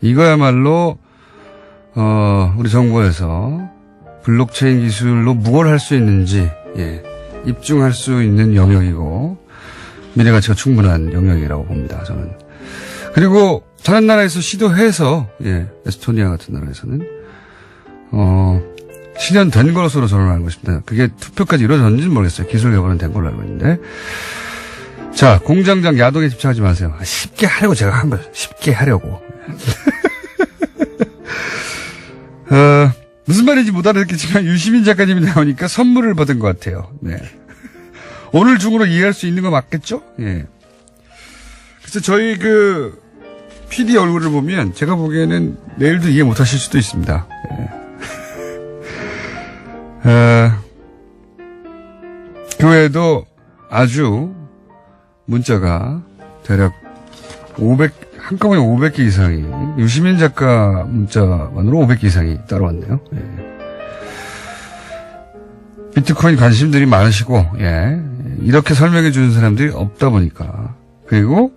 S1: 이거야말로, 우리 정부에서 블록체인 기술로 무엇을 할 수 있는지, 예, 입증할 수 있는 영역이고, 미래 가치가 충분한 영역이라고 봅니다, 저는. 그리고 다른 나라에서 시도해서, 예, 에스토니아 같은 나라에서는, 실현된 것으로 저는 알고 있습니다. 그게 투표까지 이루어졌는지는 모르겠어요. 기술 개발은 된 걸로 알고 있는데. 자, 공장장 야동에 집착하지 마세요. 쉽게 하려고 제가 한 거예요. 쉽게 하려고. 무슨 말인지 못 알아듣겠지만 유시민 작가님이 나오니까 선물을 받은 것 같아요. 네. 오늘 중으로 이해할 수 있는 거 맞겠죠? 예. 그래서 저희 PD 얼굴을 보면 제가 보기에는 내일도 이해 못 하실 수도 있습니다. 예. 그 외에도 아주 문자가 대략 한꺼번에 500개 이상이, 유시민 작가 문자만으로 500개 이상이 따라왔네요. 예. 비트코인 관심들이 많으시고, 예. 이렇게 설명해 주는 사람들이 없다 보니까. 그리고,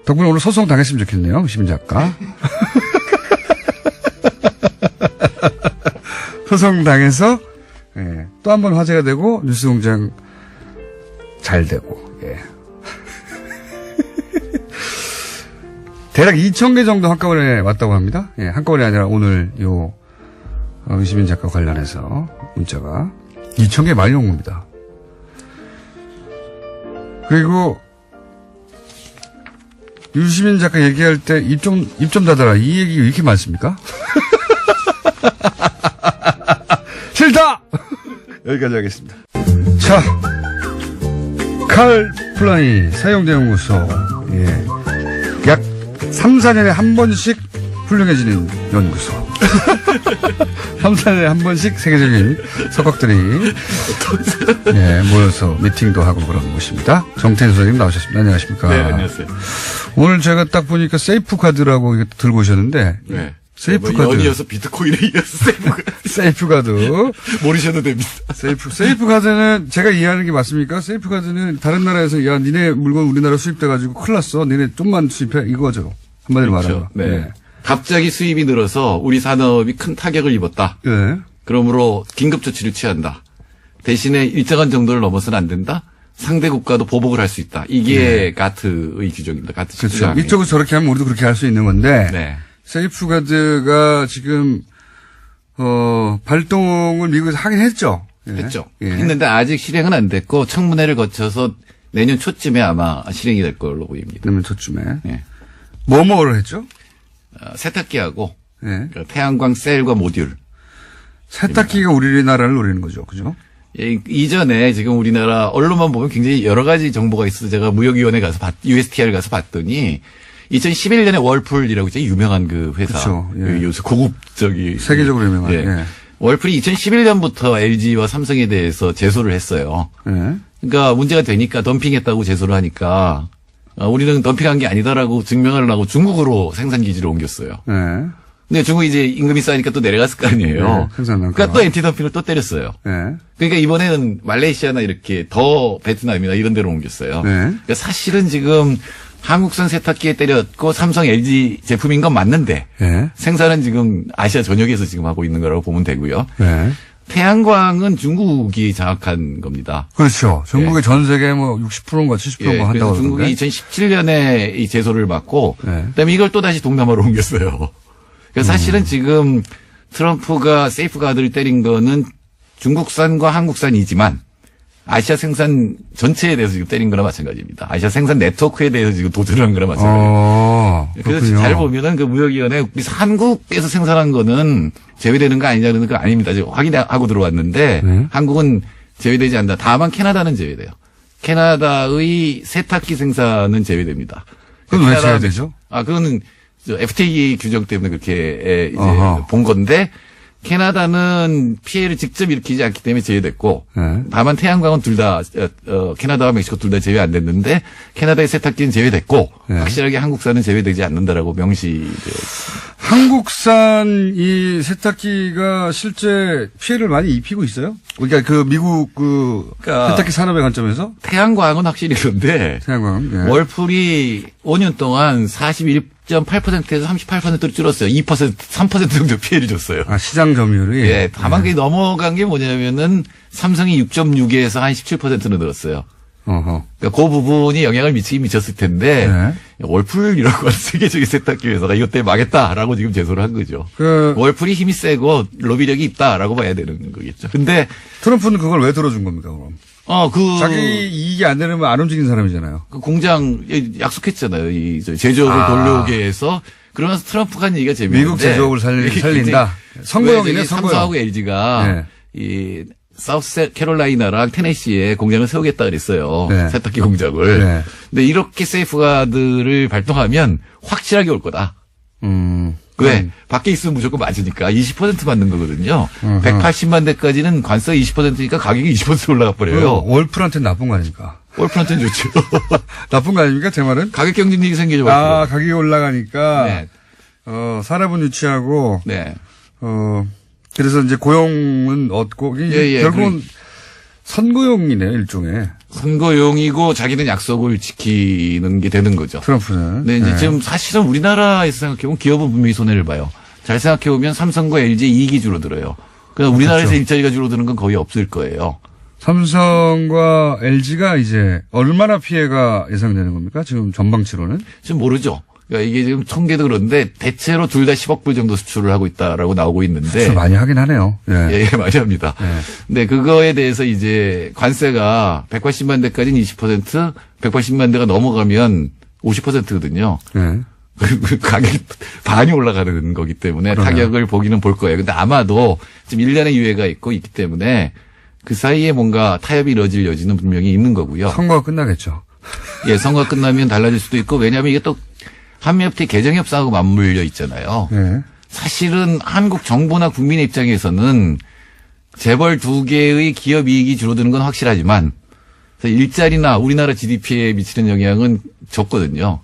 S1: 덕분에 오늘 소송 당했으면 좋겠네요. 유시민 작가. 소송 당해서, 예. 또 한 번 화제가 되고, 뉴스공장 잘 되고, 예. 대략 2,000개 정도 한꺼번에 왔다고 합니다. 예, 한꺼번에 아니라 오늘 유시민 작가 관련해서 문자가 2,000개 많이 온 겁니다. 그리고 유시민 작가 얘기할 때 입 좀 닫아라. 이 얘기 왜 이렇게 많습니까? 싫다! 여기까지 하겠습니다. 자, 칼플라이 사용대연구소. 예. 약 3, 4년에 한 번씩 훌륭해지는 연구소. 3, 4년에 한 번씩 세계적인 석학들이 예, 모여서 미팅도 하고 그런 곳입니다. 정태인 소장님 나오셨습니다. 안녕하십니까.
S5: 네, 안녕하세요.
S1: 오늘 제가 딱 보니까 세이프 카드라고 이거 들고 오셨는데
S5: 네.
S1: 세이프 카드.
S5: 연이어서 비트코인에 이어서 세이프 카드.
S1: 세이프 카드.
S5: 모르셔도 됩니다.
S1: 세이프 카드는 제가 이해하는 게 맞습니까? 세이프 카드는 다른 나라에서 야 니네 물건 우리나라 수입돼가지고 큰일 났어. 니네 좀만 수입해 이거죠. 한마디로 말하면.
S5: 네.
S1: 네.
S5: 갑자기 수입이 늘어서 우리 산업이 큰 타격을 입었다.
S1: 네.
S5: 그러므로 긴급 조치를 취한다. 대신에 일정한 정도를 넘어서는 안 된다. 상대 국가도 보복을 할 수 있다. 이게 가트의 규정입니다. 가트
S1: 그렇죠.
S5: 규정이.
S1: 이쪽은 저렇게 하면 우리도 그렇게 할 수 있는 건데.
S5: 네.
S1: 세이프 카드가 지금 발동을 미국에서 하긴 했죠. 예.
S5: 했죠.
S1: 예.
S5: 했는데 아직 실행은 안 됐고 청문회를 거쳐서 내년 초쯤에 아마 실행이 될 걸로 보입니다.
S1: 내년 초쯤에.
S5: 네.
S1: 뭐를 했죠?
S5: 세탁기하고
S1: 예.
S5: 그 태양광 셀과 모듈.
S1: 세탁기가 우리나라를 노리는 거죠. 그죠?
S5: 예, 이전에 지금 우리나라 언론만 보면 굉장히 여러 가지 정보가 있어서 제가 무역위원회 가서 USTR 가서 봤더니 2011년에 월풀이라고 있죠. 유명한 그 회사.
S1: 그렇죠. 예.
S5: 그 요새 고급적이.
S1: 세계적으로 유명한.
S5: 예.
S1: 예.
S5: 월풀이 2011년부터 LG와 삼성에 대해서 제소를 했어요.
S1: 예.
S5: 그러니까 문제가 되니까 덤핑했다고 제소를 하니까 우리는 덤핑한 게 아니다라고 증명을 하고 중국으로 생산 기지를 옮겼어요.
S1: 예.
S5: 근데 중국이 이제 임금이 싸니까 또 내려갔을 거 아니에요.
S1: 네,
S5: 그러니까 또 엔티덤핑을 또 때렸어요.
S1: 예.
S5: 그러니까 이번에는 말레이시아나 이렇게 더 베트남이나 이런 데로 옮겼어요.
S1: 네.
S5: 그러니까 사실은 지금 한국산 세탁기에 때렸고 삼성 LG 제품인 건 맞는데
S1: 예.
S5: 생산은 지금 아시아 전역에서 지금 하고 있는 거라고 보면 되고요.
S1: 예.
S5: 태양광은 중국이 장악한 겁니다.
S1: 그렇죠. 전국의 전 세계 뭐 60%인가 70%인가
S5: 예,
S1: 한다고
S5: 그래서
S1: 그러던데.
S5: 중국이 2017년에 이 제소를 받고
S1: 네.
S5: 그다음에 이걸 또 다시 동남아로 옮겼어요. 그래서 사실은 지금 트럼프가 세이프가드를 때린 거는 중국산과 한국산이지만 아시아 생산 전체에 대해서 지금 때린 거나 마찬가지입니다. 아시아 생산 네트워크에 대해서 지금 도전을 한 거나 마찬가지입니다. 그래서
S1: 그렇군요.
S5: 잘 보면은 그 무역위원회 한국에서 생산한 거는 제외되는 거 아니냐는 거 아닙니다. 지금 확인하고 들어왔는데
S1: 네.
S5: 한국은 제외되지 않는다. 다만 캐나다는 제외돼요. 캐나다의 세탁기 생산은 제외됩니다.
S1: 그건 왜 제외되죠?
S5: 그거는 FTA 규정 때문에 그렇게 이제
S1: 어허.
S5: 본 건데 캐나다는 피해를 직접 일으키지 않기 때문에 제외됐고
S1: 네.
S5: 다만 태양광은 둘 다 캐나다와 멕시코 둘 다 제외 안 됐는데 캐나다의 세탁기는 제외됐고
S1: 네.
S5: 확실하게 한국산은 제외되지 않는다라고 명시되어 있습니다.
S1: 한국산 이 세탁기가 실제 피해를 많이 입히고 있어요? 그러니까 그 미국
S5: 그러니까
S1: 세탁기 산업의 관점에서
S5: 태양광은 확실히 그런데
S1: 태양광. 예.
S5: 월풀이 5년 동안 41.8%에서 38%로 줄었어요. 2%, 3% 정도 피해를 줬어요.
S1: 시장 점유율이.
S5: 예, 다만 그게 넘어간 게 뭐냐면은 삼성이 6.6에서 한 17%로 늘었어요.
S1: 어허.
S5: 그러니까 그 부분이 영향을 미쳤을 텐데
S1: 네.
S5: 월풀이라고 하는 세계적인 세탁기 회사가 이것 때문에 망했다라고 지금 제소를 한 거죠. 월풀이 힘이 세고 로비력이 있다라고 봐야 되는 거겠죠. 근데
S1: 트럼프는 그걸 왜 들어준 겁니까, 그럼? 자기 이익이 안 되면 안 움직이는 사람이잖아요.
S5: 그 공장 약속했잖아요. 이 제조업을 돌려오게 해서 그러면서 트럼프가 한 얘기가 재미있는데
S1: 미국 제조업을 살린다. 선거용이네, 선거용.
S5: 삼성하고 LG가
S1: 네.
S5: 이 사우스 캐롤라이나랑 테네시에 공장을 세우겠다 그랬어요.
S1: 네.
S5: 세탁기 공장을.
S1: 네.
S5: 근데 이렇게 세이프가드를 발동하면 확실하게 올 거다. 왜? 밖에 있으면 무조건 맞으니까 20% 맞는 거거든요. 180만 대까지는 관세 20%니까 가격이 20% 올라가 버려요.
S1: 월풀한테는 나쁜 거 아닙니까?
S5: 월프한테는 좋죠.
S1: 나쁜 거 아닙니까? 제 말은?
S5: 가격 경쟁력이 생기죠.
S1: 아, 가격이 올라가니까,
S5: 네.
S1: 산업은 유치하고,
S5: 네.
S1: 그래서 이제 고용은 얻고, 이게
S5: 예,
S1: 결국은 선고용이네요, 일종의.
S5: 선거용이고 자기는 약속을 지키는 게 되는 거죠.
S1: 트럼프는.
S5: 네, 이제
S1: 네.
S5: 지금 사실은 우리나라에서 생각해보면 기업은 분명히 손해를 봐요. 잘 생각해보면 삼성과 LG 이익이 줄어들어요. 그러니까 우리나라에서
S1: 그렇죠.
S5: 일자리가 줄어드는 건 거의 없을 거예요.
S1: 삼성과 LG가 이제 얼마나 피해가 예상되는 겁니까? 지금 전방치로는?
S5: 지금 모르죠. 그러니까 이게 지금 통계도 그런데 대체로 둘 다 10억 불 정도 수출을 하고 있다라고 나오고 있는데.
S1: 수출 많이 하긴 하네요. 예.
S5: 예, 예, 많이 합니다.
S1: 네.
S5: 근데 그거에 대해서 이제 관세가 180만 대까지는 20%, 180만 대가 넘어가면 50%거든요.
S1: 예.
S5: 가격이 반이 올라가는 거기 때문에
S1: 그러네요.
S5: 타격을 보기는 볼 거예요. 근데 아마도 지금 1년의 유예가 있기 때문에 그 사이에 뭔가 타협이 이루어질 여지는 분명히 있는 거고요.
S1: 선거가 끝나겠죠.
S5: 예, 선거가 끝나면 달라질 수도 있고 왜냐하면 이게 또 한미협회 개정협상하고 맞물려 있잖아요.
S1: 예.
S5: 사실은 한국 정부나 국민의 입장에서는 재벌 두 개의 기업 이익이 줄어드는 건 확실하지만 일자리나 우리나라 GDP에 미치는 영향은 적거든요.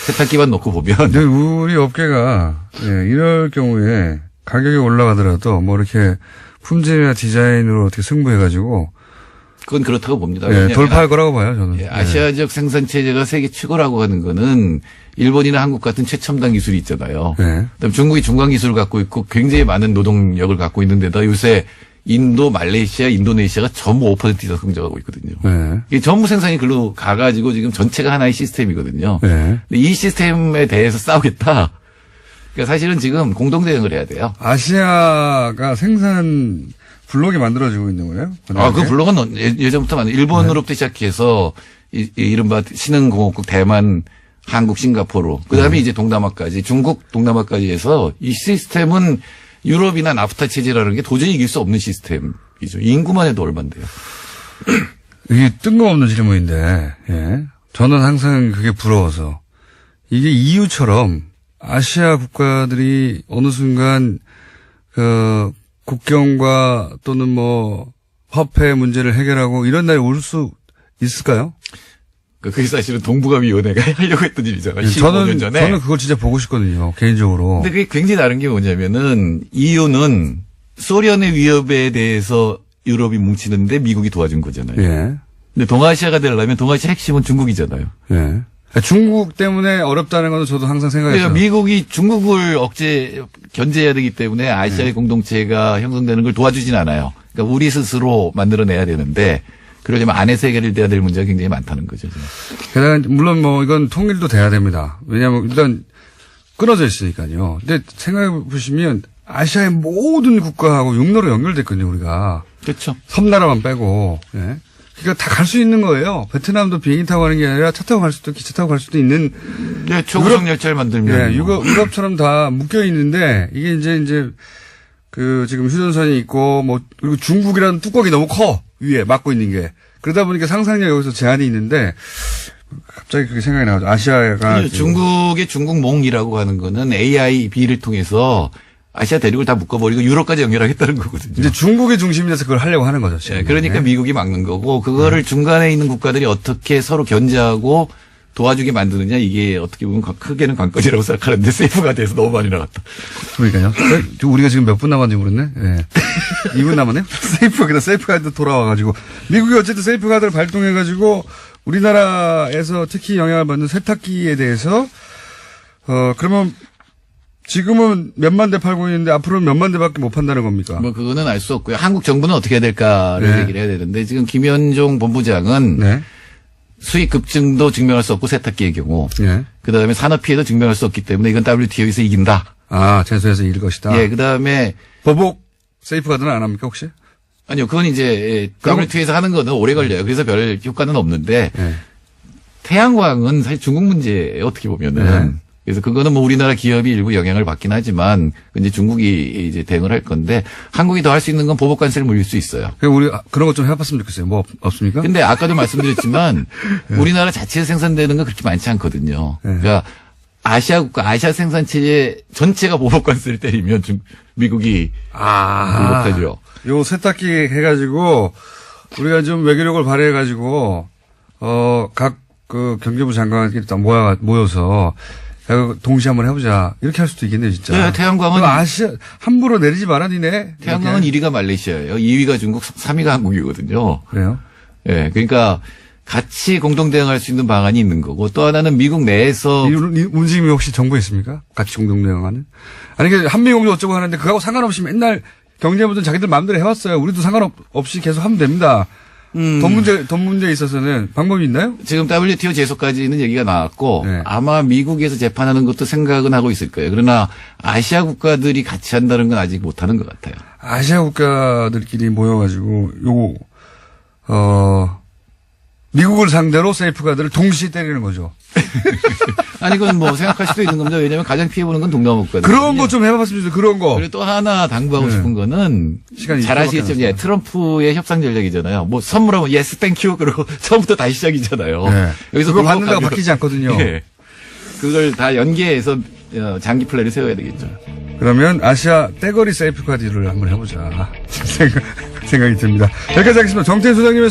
S5: 세탁기만 놓고 보면.
S1: 근데 우리 업계가, 이럴 경우에 가격이 올라가더라도 뭐 이렇게 품질이나 디자인으로 어떻게 승부해가지고,
S5: 그건 그렇다고 봅니다.
S1: 돌파할 거라고 봐요, 저는.
S5: 예, 아시아적 생산 체제가 세계 최고라고 하는 거는 일본이나 한국 같은 최첨단 기술이 있잖아요.
S1: 네.
S5: 그다음 중국이 중간 기술을 갖고 있고 굉장히 많은 노동력을 갖고 있는데다 요새 인도, 말레이시아, 인도네시아가 전부 5% 이상 성장하고 있거든요.
S1: 네.
S5: 이게 전부 생산이 글로 가가지고 지금 전체가 하나의 시스템이거든요.
S1: 네.
S5: 근데 이 시스템에 대해서 싸우겠다. 그러니까 사실은 지금 공동 대응을 해야 돼요.
S1: 아시아가 생산 블록이 만들어지고 있는 거예요?
S5: 아, 그 블록은 예전부터 많아요. 일본으로부터 시작해서 이른바 신흥공업국 대만, 한국, 싱가포르. 그 다음에 이제 동남아까지, 중국, 동남아까지 해서 이 시스템은 유럽이나 나프타 체제라는 게 도저히 이길 수 없는 시스템이죠. 인구만 해도 얼만데요.
S1: 이게 뜬금없는 질문인데, 예. 저는 항상 그게 부러워서. 이게 EU처럼 아시아 국가들이 어느 순간, 국경과 또는 뭐, 화폐 문제를 해결하고 이런 날이 올 수 있을까요?
S5: 그게 사실은 동북아위원회가 하려고 했던 일이잖아요. 15년 전에.
S1: 저는 그걸 진짜 보고 싶거든요, 개인적으로.
S5: 근데 그게 굉장히 다른 게 뭐냐면은 EU는 소련의 위협에 대해서 유럽이 뭉치는데 미국이 도와준 거잖아요.
S1: 예.
S5: 근데 동아시아가 되려면 동아시아 핵심은 중국이잖아요.
S1: 예. 중국 때문에 어렵다는 건 저도 항상 생각했어요.
S5: 그러니까 미국이 중국을 견제해야 되기 때문에 아시아의 공동체가 형성되는 걸 도와주진 않아요. 그러니까 우리 스스로 만들어내야 되는데 그러려면 안에서 해결돼야 될 문제가 굉장히 많다는 거죠. 지금.
S1: 게다가 물론 뭐 이건 통일도 돼야 됩니다. 왜냐하면 일단 끊어져 있으니까요. 근데 생각해 보시면 아시아의 모든 국가하고 육로로 연결됐거든요, 우리가.
S5: 그렇죠.
S1: 섬나라만 빼고. 예. 그러니까 다 갈 수 있는 거예요. 베트남도 비행기 타고 가는 게 아니라 차 타고 갈 수도 기차 타고 갈 수도 있는.
S5: 네, 초고속 열차를 만들면.
S1: 예, 유럽처럼 다 묶여 있는데 이게 이제 지금 휴전선이 있고 뭐 그리고 중국이라는 뚜껑이 너무 커 위에 막고 있는 게 그러다 보니까 상상력 여기서 제한이 있는데 갑자기 그게 생각이 나죠. 아시아가
S5: 중국의 중국몽이라고 하는 거는 AIB를 통해서 아시아 대륙을 다 묶어버리고 유럽까지 연결하겠다는 거거든요.
S1: 이제 중국의 중심이 돼서 그걸 하려고 하는 거죠. 지금.
S5: 네, 그러니까 미국이 막는 거고 그거를 중간에 있는 국가들이 어떻게 서로 견제하고 도와주게 만드느냐 이게 어떻게 보면 크게는 관건이라고 생각하는데 세이프가 돼서 너무 많이 나갔다.
S1: 그러니까요. 우리가 지금 몇 분 남았는지 모르네. 예. 2분 남았네요. 세이프가드 돌아와가지고 미국이 어쨌든 세이프가드를 발동해가지고 우리나라에서 특히 영향을 받는 세탁기에 대해서 그러면 지금은 몇만 대 팔고 있는데 앞으로는 몇만 대밖에 못 판다는 겁니까?
S5: 뭐 그거는 알 수 없고요. 한국 정부는 어떻게 해야 될까를
S1: 네.
S5: 얘기를 해야 되는데 지금 김현종 본부장은
S1: 네.
S5: 수익 급증도 증명할 수 없고 세탁기의 경우
S1: 예.
S5: 그다음에 산업 피해도 증명할 수 없기 때문에 이건 WTO에서 이긴다.
S1: 아, 제소에서 이길 것이다.
S5: 예, 그다음에
S1: 보복 세이프가드는 안 합니까 혹시?
S5: 아니요, 그건 이제
S1: 그럼-
S5: WTO에서 하는 거는 오래 걸려요. 그래서 별 효과는 없는데
S1: 예.
S5: 태양광은 사실 중국 문제예요. 어떻게 보면은.
S1: 네.
S5: 그래서 그거는 뭐 우리나라 기업이 일부 영향을 받긴 하지만 이제 중국이 이제 대응을 할 건데 한국이 더 할 수 있는 건 보복 관세를 물릴 수 있어요.
S1: 우리 그런 것 좀 해봤으면 좋겠어요. 뭐 없습니까?
S5: 근데 아까도 말씀드렸지만 우리나라 자체에서 생산되는 건 그렇게 많지 않거든요. 그러니까 아시아 국가, 아시아 생산체의 전체가 보복 관세를 때리면 미국이 보복하죠.
S1: 요 세탁기 해가지고 우리가 좀 외교력을 발휘해가지고 각 그 경제부 장관끼리 다 모여서 동시에 한번 해보자 이렇게 할 수도 있겠네요, 진짜.
S5: 네, 태양광은
S1: 아시아 함부로 내리지 말아 니네.
S5: 태양광은 1위가 말레이시아예요. 2위가 중국, 3위가 한국이거든요.
S1: 그래요?
S5: 예, 네, 그러니까 같이 공동 대응할 수 있는 방안이 있는 거고 또 하나는 미국 내에서
S1: 이 움직임이 혹시 정부에 있습니까? 같이 공동 대응하는? 아니 그 한미공조 어쩌고 하는데 그거하고 상관없이 맨날 경제부는 자기들 마음대로 해왔어요. 우리도 상관없이 계속 하면 됩니다. 돈 문제에 있어서는 방법이 있나요?
S5: 지금 WTO 제소까지는 얘기가 나왔고
S1: 네.
S5: 아마 미국에서 재판하는 것도 생각은 하고 있을 거예요. 그러나 아시아 국가들이 같이 한다는 건 아직 못하는 것 같아요.
S1: 아시아 국가들끼리 모여가지고 미국을 상대로 세이프가드를 동시에 때리는 거죠.
S5: 아니 그건 뭐 생각할 수도 있는 겁니다. 왜냐하면 가장 피해보는 건 동남아 국가들.
S1: 그런 거 좀 해봤으면 좋겠어요. 그런 거.
S5: 그리고 또 하나 당부하고
S1: 네.
S5: 싶은 거는
S1: 시간이
S5: 잘 아시겠지만
S1: 이거밖에 안
S5: 트럼프의 협상 전략이잖아요. 뭐 선물하면 예스 땡큐 그러고 처음부터 다시 시작이잖아요.
S1: 네.
S5: 여기서
S1: 그거 받는다고
S5: 공격하면
S1: 바뀌지 않거든요.
S5: 네. 그걸 다 연계해서 장기 플랜을 세워야 되겠죠.
S1: 그러면 아시아 떼거리 세이프가드를 한번 해보자 생각이 듭니다. 여기까지 하겠습니다. 정태인 소장님의